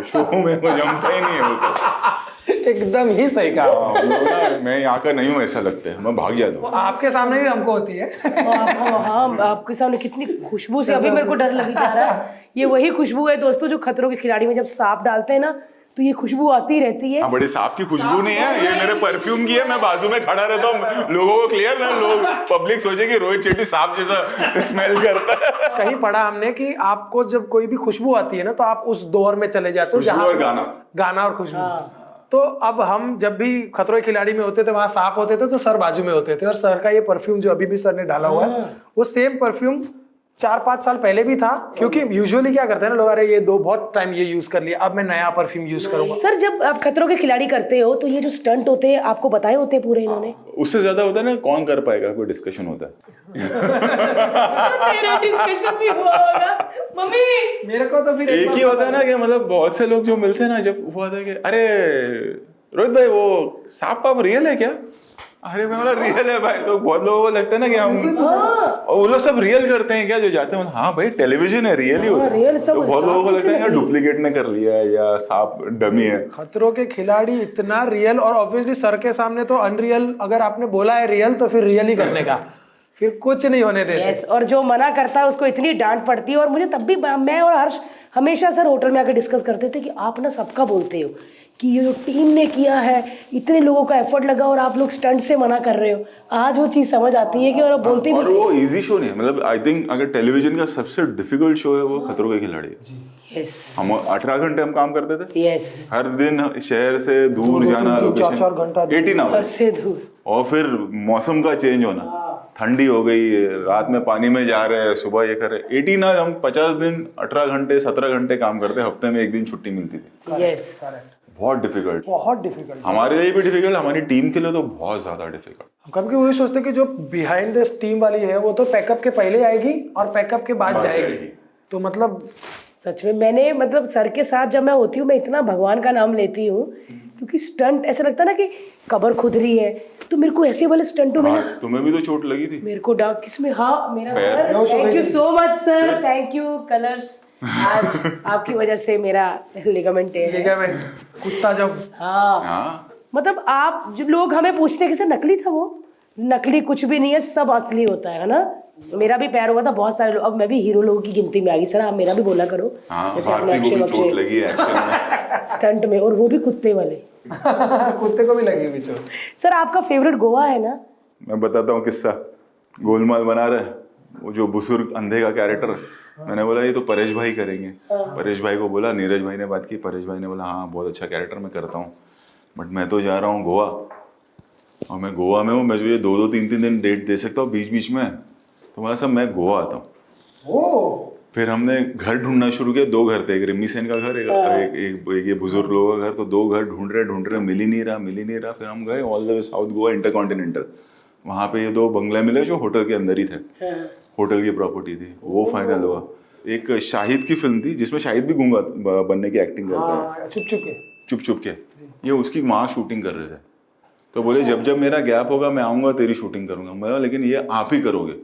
शो में वो जमता ही नहीं है वो सब। एकदम ही सही कहा। मैं यहाँ का नहीं हूँ ऐसा लगता है, मैं भाग जाता हूँ। आपके सामने भी हमको होती है। हाँ, आपके सामने कितनी खुशबू से अभी मेरे को डर लगी जा रहा है। ये वही खुशबू है दोस्तों जो खतरों के खिलाड़ी में जब सांप डालते हैं ना तो ये खुशबू आती रहती है। हाँ, बड़े सांप की खुशबू नहीं है, ये मेरे परफ्यूम की है। मैं बाजू में खड़ा रहता हूँ, लोगों को क्लियर ना, लोग पब्लिक सोचे कि रोहित शेट्टी सांप जैसा स्मेल करता है। कहीं पढ़ा हमने कि आपको जब कोई भी खुशबू आती है ना तो आप उस दौर में चले जाते हो खुशबू और गाना, गाना और खुशबू। तो अब हम जब भी खतरों के खिलाड़ी में होते थे, वहां सांप होते थे तो सर बाजू में होते थे, और सर का ये परफ्यूम जो अभी भी सर ने डाला हुआ है वो सेम परफ्यूम 4-5 साल पहले भी था। क्योंकि यूजुअली क्या करते हैं ना लोग, अरे ये बहुत टाइम ये यूज कर लिया, अब मैं नया परफ्यूम यूज करूंगा। सर जब आप खतरों के खिलाड़ी करते हो तो ये जो स्टंट होते हैं आपको बताए होते हैं पूरे इन्होंने? उससे ज्यादा होता है ना कौन कर पाएगा, कोई डिस्कशन होता है। तेरा डिस्कशन भी हुआ होगा मम्मी। मेरे को तो फिर एक ही होता है ना कि मतलब बहुत से लोग जो मिलते हैं ना, जब वो आता है कि अरे रोहित भाई वो सांप पाप रियल है क्या? अरे मैं बोला रियल है भाई। तो बहुत लोगों को लगता है ना कि हम, और वो लोग सब रियल करते हैं क्या जो जाते हैं? हाँ भाई टेलीविजन है, रियल ही होता है। रियल सब। तो बहुत लोगों को लगता है कि डुप्लीकेट ने कर लिया है या सांप डमी है। खतरों के खिलाड़ी इतना रियल, और ऑब्वियसली सर के सामने तो अनरियल। अगर आपने बोला है रियल तो फिर रियल ही करने का, फिर कुछ नहीं होने देते। यस, और जो मना करता है उसको इतनी डांट पड़ती है। और मुझे तब भी, मैं और हर्ष हमेशा सर होटल में आकर डिस्कस करते थे कि आप ना सबका बोलते हो कि ये जो टीम ने किया है, इतने लोगों का एफर्ट लगा और आप लोग स्टंट से मना कर रहे हो। आज वो चीज समझ आती है कि और बोलते और वो इजी शो नहीं है। मतलब आई थिंक अगर टेलीविजन का सबसे डिफिकल्ट शो है वो खतरों के खिलाड़ी है। यस, हम 18 घंटे हम काम करते थे। यस, हर दिन शहर से दूर जाना, 4 घंटा 18 आवर्स से दूर, और फिर मौसम का चेंज होना, ठंडी हो गई, रात में पानी में जा रहे हैं, सुबह ये कर रहे। 18 हम 50 दिन 18 घंटे 17 घंटे काम करते, हफ्ते में 1 दिन छुट्टी मिलती थी। यस, बहुत डिफिकल्ट, बहुत डिफिकल्ट। हमारे लिए भी डिफिकल्ट, हमारी टीम के लिए तो बहुत ज्यादा डिफिकल्ट। कभी वही सोचते हैं कि जो बिहाइंड द टीम वाली है वो तो पैकअप के पहले आएगी और पैकअप के बाद जाएगी। तो मतलब सच में मैंने, मतलब सर के साथ जब मैं होती हूँ मैं इतना भगवान का नाम लेती हूँ, क्योंकि स्टंट ऐसा लगता है ना कि कबर खुद रही है। तो मेरे को ऐसे वाले स्टंटों में ना, तुम्हें भी तो चोट लगी थी। मेरे को डाक किसमें, हाँ मेरा sir, thank you so much sir, thank you colours. आज आपकी वजह से मेरा लिगामेंट है। कुत्ता जब, हाँ, मतलब आप जो लोग हमें पूछते हैं कि सर नकली था, वो नकली कुछ भी नहीं है, सब असली होता है ना। मेरा भी पैर हुआ था, बहुत सारे लोग, अब मैं भी हीरो लोगों की गिनती में आ गई। सर आप मेरा भी बोला करो। हाँ, जैसे अपने भारती को भी अक्षय चोट लगी है एक्शन में, स्टंट में, और वो भी कुत्ते वाले। कुत्ते को भी लगी हुई चोट। सर आपका फेवरेट गोवा है ना? मैं बताता हूँ किस्सा। गोलमाल बना रहे, वो जो बुजुर्ग अंधे का कैरेक्टर, मैंने बोला ये तो परेश भाई करेंगे। परेश भाई को बोला, नीरज भाई ने बात की, परेश भाई ने बोला हाँ बहुत अच्छा कैरेक्टर मैं करता हूँ, बट मैं तो जा रहा हूँ गोवा, और मैं गोवा में हूँ, मैं तुझे 2-2, 3-3 दिन डेट दे सकता हूँ बीच बीच में। तो बोला सब मैं गोवा आता हूँ। फिर हमने घर ढूंढना शुरू किया। 2 घर थे, एक रिमी सेन का घर, एक ये बुजुर्ग लोगों का घर। तो 2 घर ढूंढ रहे, मिल ही नहीं रहा। फिर हम गए all the way south Goa intercontinental, वहाँ पे ये 2 बंगले मिले जो होटल के अंदर ही थे, होटल की प्रॉपर्टी थी। वो फाइनल हुआ। एक शाहिद की फिल्म थी जिसमें शाहिद भी गूंगा बनने की एक्टिंग करता है, चुप चुप के। ये उसकी माँ शूटिंग कर रहे थे। तो बोले जब जब मेरा गैप होगा मैं आऊँगा, तेरी शूटिंग करूँगा। मैं बोला लेकिन ये आप ही करोगे,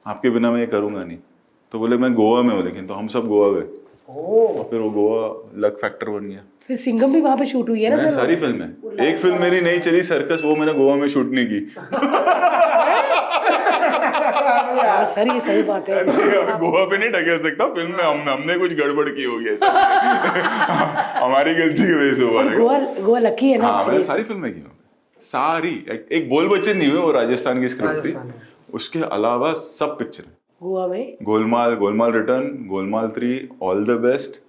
आपके बिना मैं ये करूँगा नहीं। तो बोले मैं गोवा में हूँ लेकिन। तो हम सब गोवा गए, और फिर वो गोवा लक फैक्टर बन गया। फिर सिंघम भी वहाँ पे शूट हुई है ना सर? सारी फिल्में, एक फिल्म मेरी नहीं चली सर्कस, वो मैंने गोवा में शूट नहीं की। सर ये सही बात है। गोवा पे नहीं ढकेल सकता, फिल्म में हमने कुछ गड़बड़ की होगी ऐसा। हमारी गलती की वजह से हुआ। गोवा लकी है ना। हाँ, मैंने सारी फिल्में की, सारी। एक बोल बच्चन नहीं हुए, वो राजस्थान की स्क्रिप्ट थी, उसके अलावा सब पिक्चर। गोवा में Golmaal return, Golmaal 3, all the best.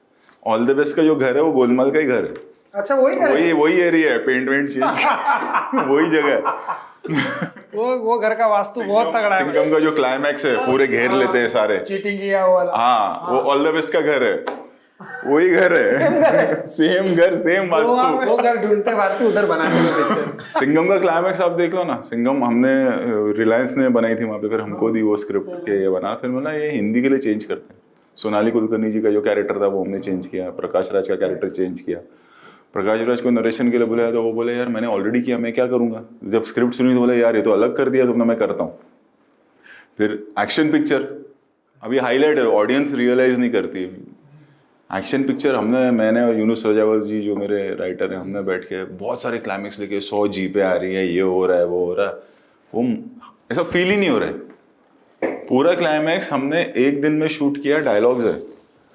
All the best का जो घर है वो गोलमाल का ही घर है। अच्छा वही घर वही एरिया है, पेंट वेंट चेंज वही जगह है। वो घर का वास्तु बहुत तगड़ा है। सिंघम का जो क्लाइमैक्स है पूरे घेर लेते हैं सारे, चीटिंग किया वो वाला। हाँ वो ऑल द बेस्ट का घर है, वही घर है, सेम घर सेम वास्तु। वो घर ढूंढते भारती उधर बनाने में पिक्चर। सिंघम का क्लाइमैक्स आप देख लो ना। सिंघम हमने रिलायंस ने बनाई थी वहां पे, फिर हमको दी वो स्क्रिप्ट के ये बना, फिर बोला ये हिंदी के लिए चेंज करते हैं। सोनाली कुलकर्णी जी का जो कैरेक्टर था वो हमने चेंज किया, प्रकाश राज का कैरेक्टर चेंज किया। प्रकाश राज को नरेशन के लिए बुलाया तो वो बोले यार मैंने ऑलरेडी किया, मैं क्या करूंगा। जब स्क्रिप्ट सुनी तो बोले यार ये तो अलग कर दिया तुमने, मैं करता हूँ। फिर एक्शन पिक्चर अभी हाईलाइट है, ऑडियंस रियलाइज नहीं करती। एक्शन पिक्चर मैंने और यूनुस रजावल जी जो मेरे राइटर हैं, हमने बैठ के बहुत सारे क्लाइमैक्स लेके 100 जीपें आ रही है, ये हो रहा है वो हो रहा है, वो ऐसा फील ही नहीं हो रहा है। पूरा क्लाइमैक्स हमने एक दिन में शूट किया, डायलॉग्स है।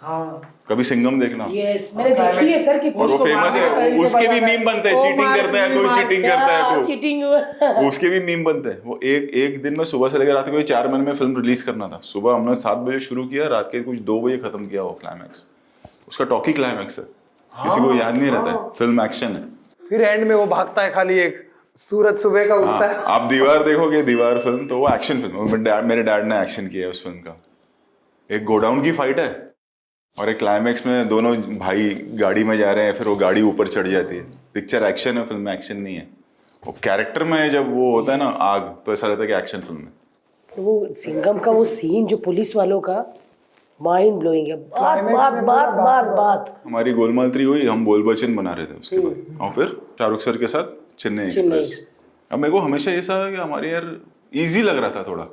हाँ कभी सिंघम देखना। यस मैंने देखी है सर कि और वो फेमस है, उसके भी मीम बनते हैं, चीटिंग करता है कोई, चीटिंग करता है कोई, चीटिंग उसके भी मीम बनते हैं। वो एक दिन में सुबह से लेकर रात के 4 महीने में फिल्म रिलीज करना था। सुबह हमने 7 बजे शुरू किया, रात के कुछ 2 बजे खत्म किया वो क्लाइमैक्स। उसका टॉकी क्लाइमैक्स है, किसी को याद नहीं रहता है, फिल्म एक्शन है। फिर एंड में वो भागता है खाली, एक सूरज सुबह का उगता है। आप दीवार देखोगे, दीवार फिल्म तो वो एक्शन फिल्म, मेरे डैड ने एक्शन किया है उस फिल्म का। एक गोडाउन की फाइट है और एक क्लाइमैक्स में दोनों भाई गाड़ी में जा रहे हैं, फिर वो गाड़ी ऊपर चढ़ जाती है। पिक्चर एक्शन है, फिल्म एक्शन नहीं है। वो कैरेक्टर में जब वो होता है ना आग, तो ऐसा लगता है कि एक्शन फिल्म है। वो सिंघम का वो सीन जो पुलिस वालों का माइंड ब्लोइंग है। बात हमारी गोलमाल 3 हुई, हम बोल बच्चन बना रहे थे उसके बाद, और फिर शाहरुख सर के साथ चेन्नई एक्सप्रेस। अब मेरे को हमेशा ऐसा है कि हमारे यार इजी लग रहा था थोड़ा,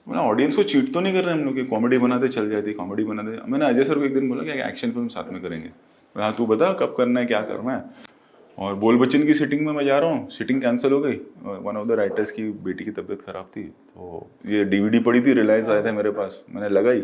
मैंने ऑडियंस को चीट तो नहीं कर रहे हम लोग कि कॉमेडी बनाते चल जाती, कॉमेडी बनाते। मैंने अजय सर को एक दिन बोला कि एक्शन फिल्म साथ में करेंगे। हाँ तू बता कब करना है, क्या करना है। और बोल बच्चन की सिटिंग में मैं जा रहा हूँ, सिटिंग कैंसिल हो गई। वन ऑफ द राइटर्स की बेटी की तबीयत खराब थी, तो ये DVD पड़ी थी, रिलायंस आया था मेरे पास, मैंने लगाई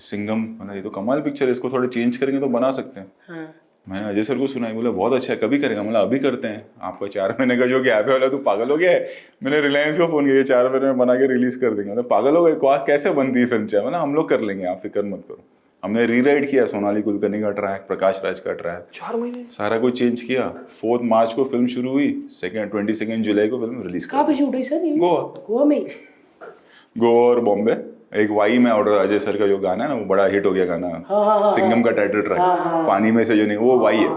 सिंघम। मैंने ये तो कमाल पिक्चर है, इसको थोड़ा चेंज करेंगे तो बना सकते हैं। हाँ। मैंने अजय सर को सुनाई, बोला बहुत अच्छा है, कभी करेगा। मतलब अभी करते हैं, आपका 4 महीने का जो गैप है। वाला तू पागल हो गया है। मैंने रिलायंस को फोन किया, 4 महीने में बना के रिलीज कर देंगे। मतलब पागल हो गए, कैसे बनती है फिल्म, चाहे मतलब हम लोग कर लेंगे, आप फिक्र मत करो। हमने रीराइट किया सोनाली कुलकर्णी का ट्रैक, प्रकाश राज का ट्रैक, 4 महीने सारा कुछ चेंज किया। 4 मार्च को फिल्म शुरू हुई, 22 जुलाई को फिल्म रिलीज कहाँ पे शूट हुई सर? गोवा में। गोवा और बॉम्बे। एक वाई में ऑर्डर, अजय सर का जो गाना है ना, वो बड़ा हिट हो गया गाना, सिंघम का टाइटल ट्रैक, पानी में से जो नहीं, वो वाई है,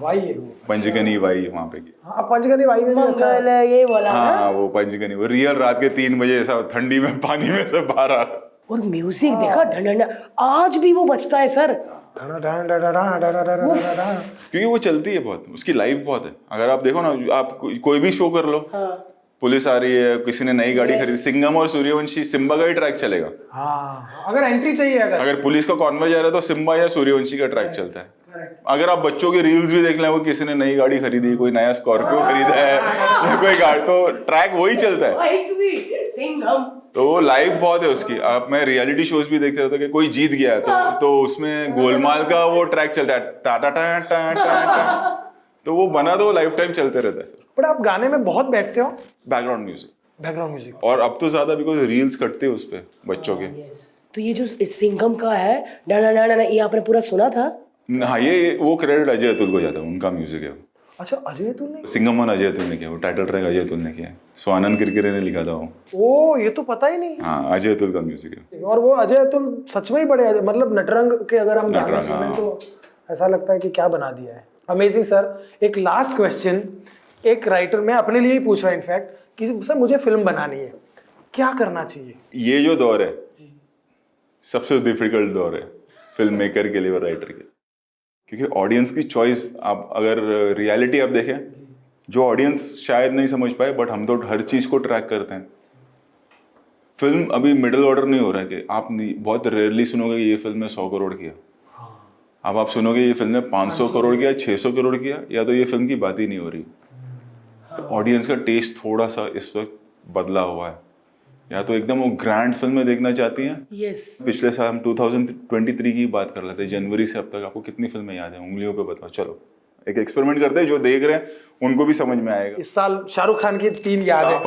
वाई है वो। पंचगनी वाई वहाँ पे की। हाँ पंचगनी वाई में भी अच्छा है। मंगल ये वाला ना। हाँ वो पंचगनी, वो रियल रात के 3 बजे ऐसा ठंडी में पानी में से बाहर आ रहा। और म्यूजिक देखा ढंढन, आज भी वो बजता है सर। क्योंकि वो चलती है बहुत, उसकी लाइफ बहुत है। अगर आप देखो ना, आप कोई भी शो कर लो, पुलिस आ रही है, किसी ने नई गाड़ी खरीदी, सिंघम और सूर्यवंशी, सिम्बा का ही ट्रैक चलेगा। हाँ अगर एंट्री चाहिए, अगर पुलिस का कॉन्वॉय जा रहा है तो सिम्बा या सूर्यवंशी का ट्रैक चलता है। अगर आप बच्चों के रील्स भी देख लें, वो किसी ने नई गाड़ी खरीदी, कोई नया स्कॉर्पियो खरीदा है या कोई गाड़ी, तो ट्रैक वही चलता है। सिंघम तो वो लाइफ बहुत है उसकी। आप मैं रियलिटी शोज भी देखते रहता कि कोई जीत गया तो उसमें गोलमाल का वो ट्रैक चलता है, टा टा टा टा टा, तो वो बना तो लाइफ टाइम चलते रहता है। बट आप गाने में बहुत बैठते हो, बैकग्राउंड म्यूजिक, और अब तो ज्यादा बिकॉज रील्स कटते हैं उस पे बच्चों के। तो ये जो सिंघम का है डा डा डा, ये आपने पूरा सुना था? हाँ, ये वो क्रेडिट अजय अतुल को जाता है, उनका म्यूजिक है। अच्छा अजय अतुल ने? सिंघम वन अजय अतुल ने किया, वो टाइटल ट्रैक अजय अतुल ने किया, स्वानंद किरकिरे ने लिखा था वो। ओ ये तो पता ही नहीं। हाँ अजय अतुल का म्यूजिक है। और वो अजय अतुल सच में ही बड़े, मतलब नटरंग के अगर हम गाने सुने तो ऐसा लगता है कि क्या बना दिया है। Amazing sir. एक लास्ट क्वेश्चन, एक राइटर, मैं अपने लिए ही पूछ रहा हूँ इनफैक्ट, कि सर मुझे फिल्म बनानी है, क्या करना चाहिए? ये जो दौर है सबसे डिफिकल्ट दौर है फिल्म मेकर के लिए और राइटर के, क्योंकि ऑडियंस की चॉइस, आप अगर रियलिटी आप देखें, जो ऑडियंस शायद नहीं समझ पाए, बट हम तो हर चीज को ट्रैक करते हैं। फिल्म अभी मिडिल ऑर्डर नहीं हो रहा है कि आप बहुत रेयरली सुनोगे ये फिल्म ने 100 करोड़ किया। अब आप सुनोगे ये फिल्म ने 500 करोड़ किया, 600 करोड़ किया, या तो ये फिल्म की बात ही नहीं हो रही। तो ऑडियंस का टेस्ट थोड़ा सा इस वक्त बदला हुआ है, या तो एकदम वो ग्रैंड फिल्में देखना चाहती हैं। यस। पिछले साल हम 2023 की बात कर लेते हैं, जनवरी से अब तक आपको कितनी फिल्में याद है, उंगलियों पे बताओ। चलो एक एक्सपेरिमेंट करते हैं, जो देख रहे हैं उनको भी समझ में आएगा। इस साल शाहरुख खान की 3 याद है,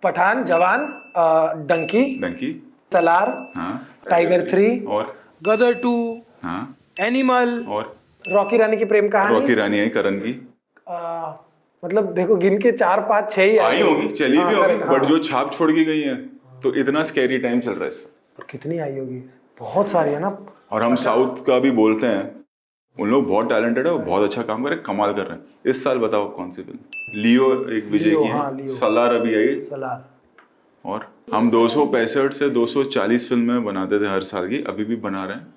पठान, जवान, डंकी, सलार, हाँ टाइगर 3, और गदर 2, हाँ एनिमल, और रॉकी रानी की प्रेम कहानी। रॉकी रानी आई करण की मतलब देखो गिन के 4 5 6 ही आई होगी, चली भी होगी, correct, बट जो छाप छोड़ के गई है, तो इतना स्कैरी टाइम चल रहा है इसका। और कितनी आई होगी, बहुत सारी है ना। और हम साउथ का भी बोलते हैं, उन लोग बहुत टैलेंटेड है और बहुत अच्छा काम कर रहे हैं, कमाल कर रहे हैं। इस साल बताओ कौन सी फिल्म? लियो एक विजय लियो, की हाँ, है, लियो। सलार अभी आई, सलार। और हम 265 से 240 फिल्में बनाते थे हर साल की, अभी भी बना रहे हैं।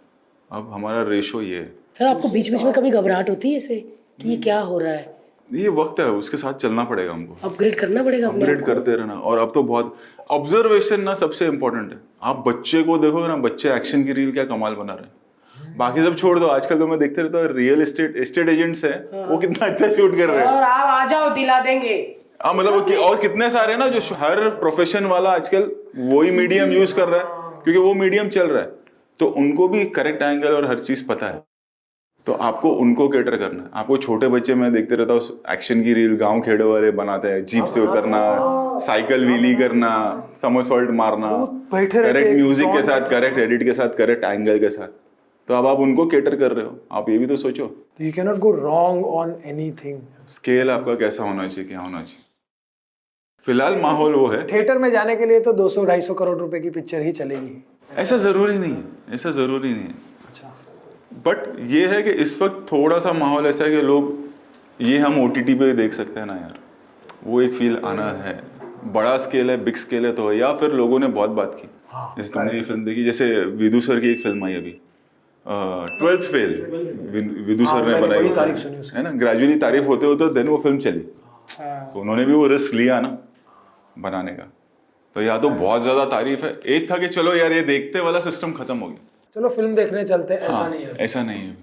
अब हमारा रेशो ये है। सर आपको बीच बीच में कभी घबराहट होती है इसे कि ये क्या हो रहा है? ये वक्त है, उसके साथ चलना पड़ेगा हमको, अपग्रेड करना पड़ेगा अपने अपग्रेड आप को। करते रहना। और अब तो बहुत ऑब्जर्वेशन ना सबसे इम्पोर्टेंट है। आप बच्चे को देखोगे ना, बच्चे एक्शन की रील क्या कमाल बना रहे हैं, बाकी सब छोड़ दो। आजकल तो मैं देखते रहता हूँ, रियल एस्टेट एजेंट्स है, वो कितना अच्छा शूट कर रहे हैं। और आप आ जाओ दिला देंगे। हाँ मतलब और कितने सारे ना, जो हर प्रोफेशन वाला आजकल वही मीडियम यूज कर रहा है, क्योंकि वो मीडियम चल रहा है, तो उनको भी करेक्ट एंगल और हर चीज पता है। तो आपको उनको कैटर करना है। आपको छोटे बच्चे, मैं देखते रहता हूँ एक्शन की रील, गांव खेड़े वाले बनाते हैं, जीप से उतरना, साइकिल व्हीली करना, समरसॉल्ट मारना, बैठे रहते करेक्ट हैं, म्यूजिक के साथ, करेक्ट एडिट के साथ, करेक्ट एंगल के साथ। तो अब आप उनको कैटर कर रहे हो, आप ये भी तो सोचो। You can not go wrong on anything. Scale आपका कैसा होना चाहिए, क्या होना चाहिए। फिलहाल माहौल वो है। थिएटर में जाने के लिए तो 200-250 करोड़ रुपए की पिक्चर ही चलेगी। ऐसा जरूरी नहीं है, ऐसा जरूरी नहीं है। अच्छा। बट ये है कि इस वक्त थोड़ा सा माहौल ऐसा है कि लोग, ये हम OTT पे देख सकते हैं ना यार, वो एक फील आना है। बड़ा स्केल है, बिग स्केल है तो है, या फिर लोगों ने बहुत बात की। जैसे तुमने ये फिल्म देखी, जैसे विदु सर की एक फिल्म आई अभी, 12th फेल, विदु सर ने बनाई वो फिल्म, है ना। ग्रेजुअली तारीफ होते होते देन वो फिल्म चली, तो उन्होंने भी वो रिस्क लिया ना बनाने का। तो या तो बहुत ज्यादा तारीफ है, एक था कि चलो यार ये देखते वाला सिस्टम खत्म हो गया, चलो फिल्म देखने चलते हैं, ऐसा हाँ, नहीं है। ऐसा नहीं है।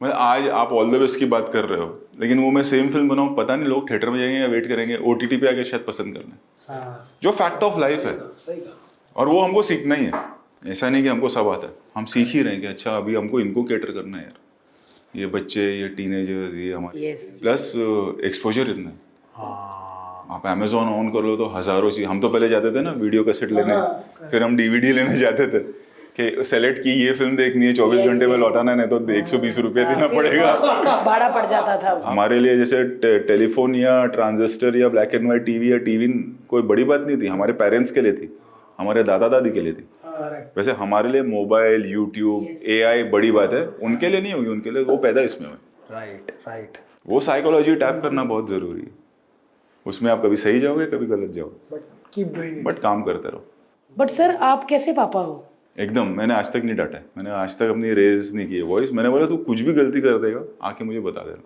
मतलब आज आप ऑल द बेस्ट की बात कर रहे हो, लेकिन वो मैं सेम फिल्म बनाऊं, पता नहीं लोग थिएटर में जाएंगे या वेट करेंगे, OTT पे आके शायद पसंद कर लें, जो फैक्ट ऑफ लाइफ है। सही कहा। और वो हमको सीखना ही है, ऐसा नहीं कि हमको सब आता है, हम सीख ही रहे हैं कि अच्छा अभी हमको इनको कैटर करना है यार, ये बच्चे, ये टीनेजर्स, ये हमारे, प्लस एक्सपोजर इतना है। आप अमेजोन ऑन कर लो तो हजारों चीज। हम तो पहले जाते थे ना वीडियो कैसेट लेने, फिर हम DVD लेने जाते थे कि सेलेक्ट की ये फिल्म देखनी है, 24 घंटे में लौटाना है, नहीं तो 120 रुपये देना पड़ेगा। भाड़ा पड़ जाता था। हमारे लिए जैसे टेलीफोन या ट्रांजिस्टर या ब्लैक एंड व्हाइट टीवी या टीवी कोई बड़ी बात नहीं थी, हमारे पेरेंट्स के लिए थी, हमारे दादा दादी के लिए थी। वैसे हमारे लिए मोबाइल, यूट्यूब, AI बड़ी बात है, उनके लिए नहीं होगी, उनके लिए वो पैदा इसमें हुए। राइट। वो साइकोलॉजी टैप करना बहुत जरूरी है, उसमें आप कभी सही जाओगे कभी गलत जाओगे, बट कीप डूइंग बट काम करते रहो। बट सर आप कैसे पापा हो? एकदम, मैंने आज तक नहीं डांटा है, मैंने आज तक अपनी रेज नहीं की है वॉइस। मैंने बोला तू कुछ भी गलती कर देगा आके मुझे बता देना,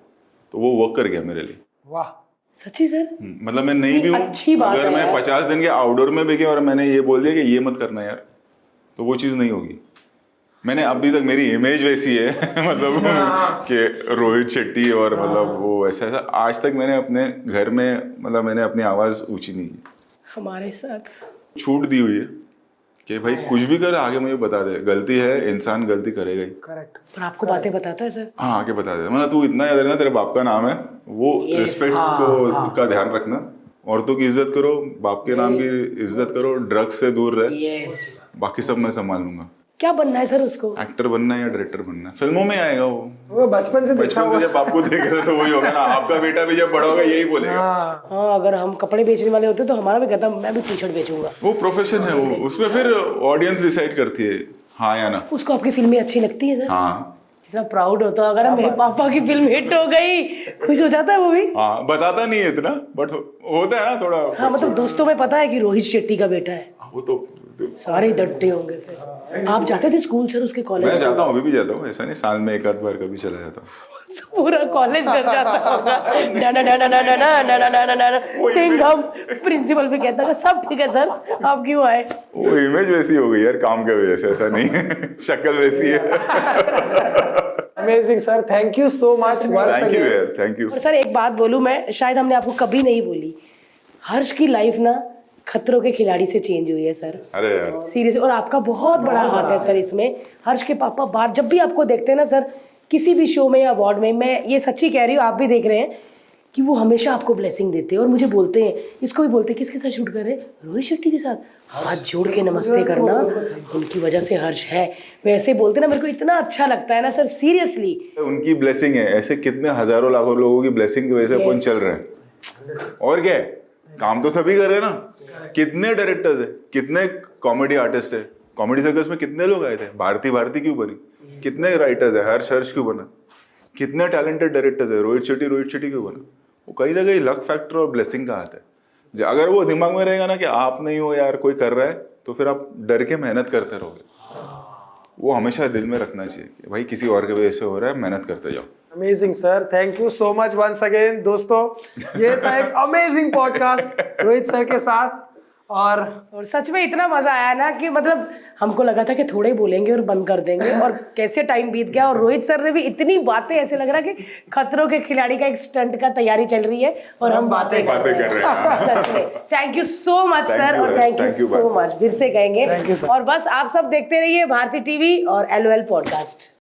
तो वो वर्क कर गया मेरे लिए। वाह। सच्ची सर? मतलब मैं नहीं भी हूँ, अच्छी बात अगर है मैं यार। 50 दिन के आउटडोर में भी गया और मैंने ये बोल दिया कि ये मत करना यार, तो वो चीज़ नहीं होगी। मैंने अभी तक, मेरी इमेज वैसी है मतलब कि रोहित शेट्टी, और मतलब वो ऐसा ऐसा, आज तक मैंने अपने घर में, मतलब मैंने अपनी आवाज़ ऊंची नहीं की। हमारे साथ छूट दी हुई है कि भाई कुछ भी कर आगे मुझे बता दे, गलती है, इंसान गलती करेगा ही। करेक्ट। पर आपको बातें बताता है सर? हाँ आगे बता दे, मतलब तू इतना याद रखना, तेरे बाप का नाम है, वो रिस्पेक्ट को का ध्यान रखना, औरतों की इज्जत करो, बाप के नाम की इज्जत करो, ड्रग्स से दूर रहे, बाकी सब मैं संभाल लूंगा। क्या बनना है सर उसको? एक्टर बनना है या डायरेक्टर बनना है, फिल्मों में आएगा वो बचपन से देखा बचपन हुआ। से जब आपको देख रहे तो वही होगा ना, आपका बेटा भी जब बड़ा होगा यही बोलेगा। हाँ अगर हम कपड़े बेचने वाले होते तो हमारा भी कहता मैं भी टी-शर्ट बेचूंगा। वो प्रोफेशन है, वो उसमें फिर ऑडियंस डिसाइड करती है हाँ या ना। उसको आपकी फिल्में अच्छी लगती है सर? हाँ इतना प्राउड होता अगर मेरे पापा की फिल्म हिट हो गई, खुश हो जाता है वो भी। हाँ, बताता नहीं है इतना, बट होता है ना थोड़ा। हाँ मतलब दोस्तों में पता है कि रोहित शेट्टी का बेटा है, वो तो सारे ही डरते होंगे फिर। आप जाते थे स्कूल सर उसके मैं कॉलेज? जाता हूँ, अभी भी जाता हूँ, ऐसा नहीं, साल में एक आध बार कभी चला जाता हूँ। पूरा कॉलेज डर जाता होगा। ना ना ना ना ना ना ना ना ना ना ना ना सिंघम। प्रिंसिपल भी कहता है सब ठीक है सर, आप क्यों आए? वो इमेज वैसी हो गई यार काम के वजह से, ऐसा नहीं है, शक्ल वैसी है। Amazing sir, thank you so much. Thank you यार, थैंक यू। और सर एक बात बोलूं मैं, शायद हमने आपको कभी नहीं बोली, हर्ष की लाइफ ना खतरों के खिलाड़ी से चेंज हुई है सर। अरे यार सीरियस, और आपका बहुत बड़ा हाथ है सर इसमें। हर्ष के पापा बाहर जब भी आपको देखते हैं ना सर, किसी भी शो में या अवार्ड में, मैं ये सच्ची कह रही हूँ, आप भी देख रहे हैं, कि वो हमेशा आपको ब्लेसिंग देते हैं और मुझे बोलते हैं, इसको भी बोलते हैं किसके साथ शूट कर रहे हैं, रोहित शेट्टी के साथ, हाथ जोड़ के नमस्ते करना, उनकी वजह से हर्ष है, वैसे बोलते ना, मेरे को इतना अच्छा लगता है ना सर, सीरियसली। उनकी ब्लेसिंग है, ऐसे कितने हजारों लाखों लोगों की ब्लेसिंग की वजह से अपन चल रहे हैं। और क्या है, काम तो सभी कर रहे हैं ना। कितने डायरेक्टर्स है, कितने कॉमेडी आर्टिस्ट है, कॉमेडी सर्कस में कितने लोग आए थे, भारती क्यों बनी, कितने राइटर्स है, हर्ष क्यों बना, कितने टैलेंटेड डायरेक्टर्स है, रोहित शेट्टी क्यों बना। वो कहीं ना कहीं लक फैक्टर और ब्लेसिंग का हाथ है। अगर वो दिमाग में रहेगा ना कि आप नहीं हो यार, कोई कर रहा है, तो फिर आप डर के मेहनत करते रहोगे। वो हमेशा दिल में रखना चाहिए कि भाई किसी और के वजह से हो रहा है, मेहनत करते जाओ। Amazing sir, thank you so much once again. दोस्तों, ये था एक अमेजिंग पॉडकास्ट रोहित सर के साथ, और सच में इतना मजा आया ना कि मतलब हमको लगा था कि थोड़े ही बोलेंगे और बंद कर देंगे, और कैसे टाइम बीत गया। और रोहित सर ने भी इतनी बातें, ऐसे लग रहा कि खतरों के खिलाड़ी का एक स्टंट का तैयारी चल रही है और हम बातें कर रहे हैं। सच में thank you so much sir, और थैंक यू सो मच, फिर से कहेंगे। और बस आप सब देखते रहिए भारती टीवी और LOL पॉडकास्ट।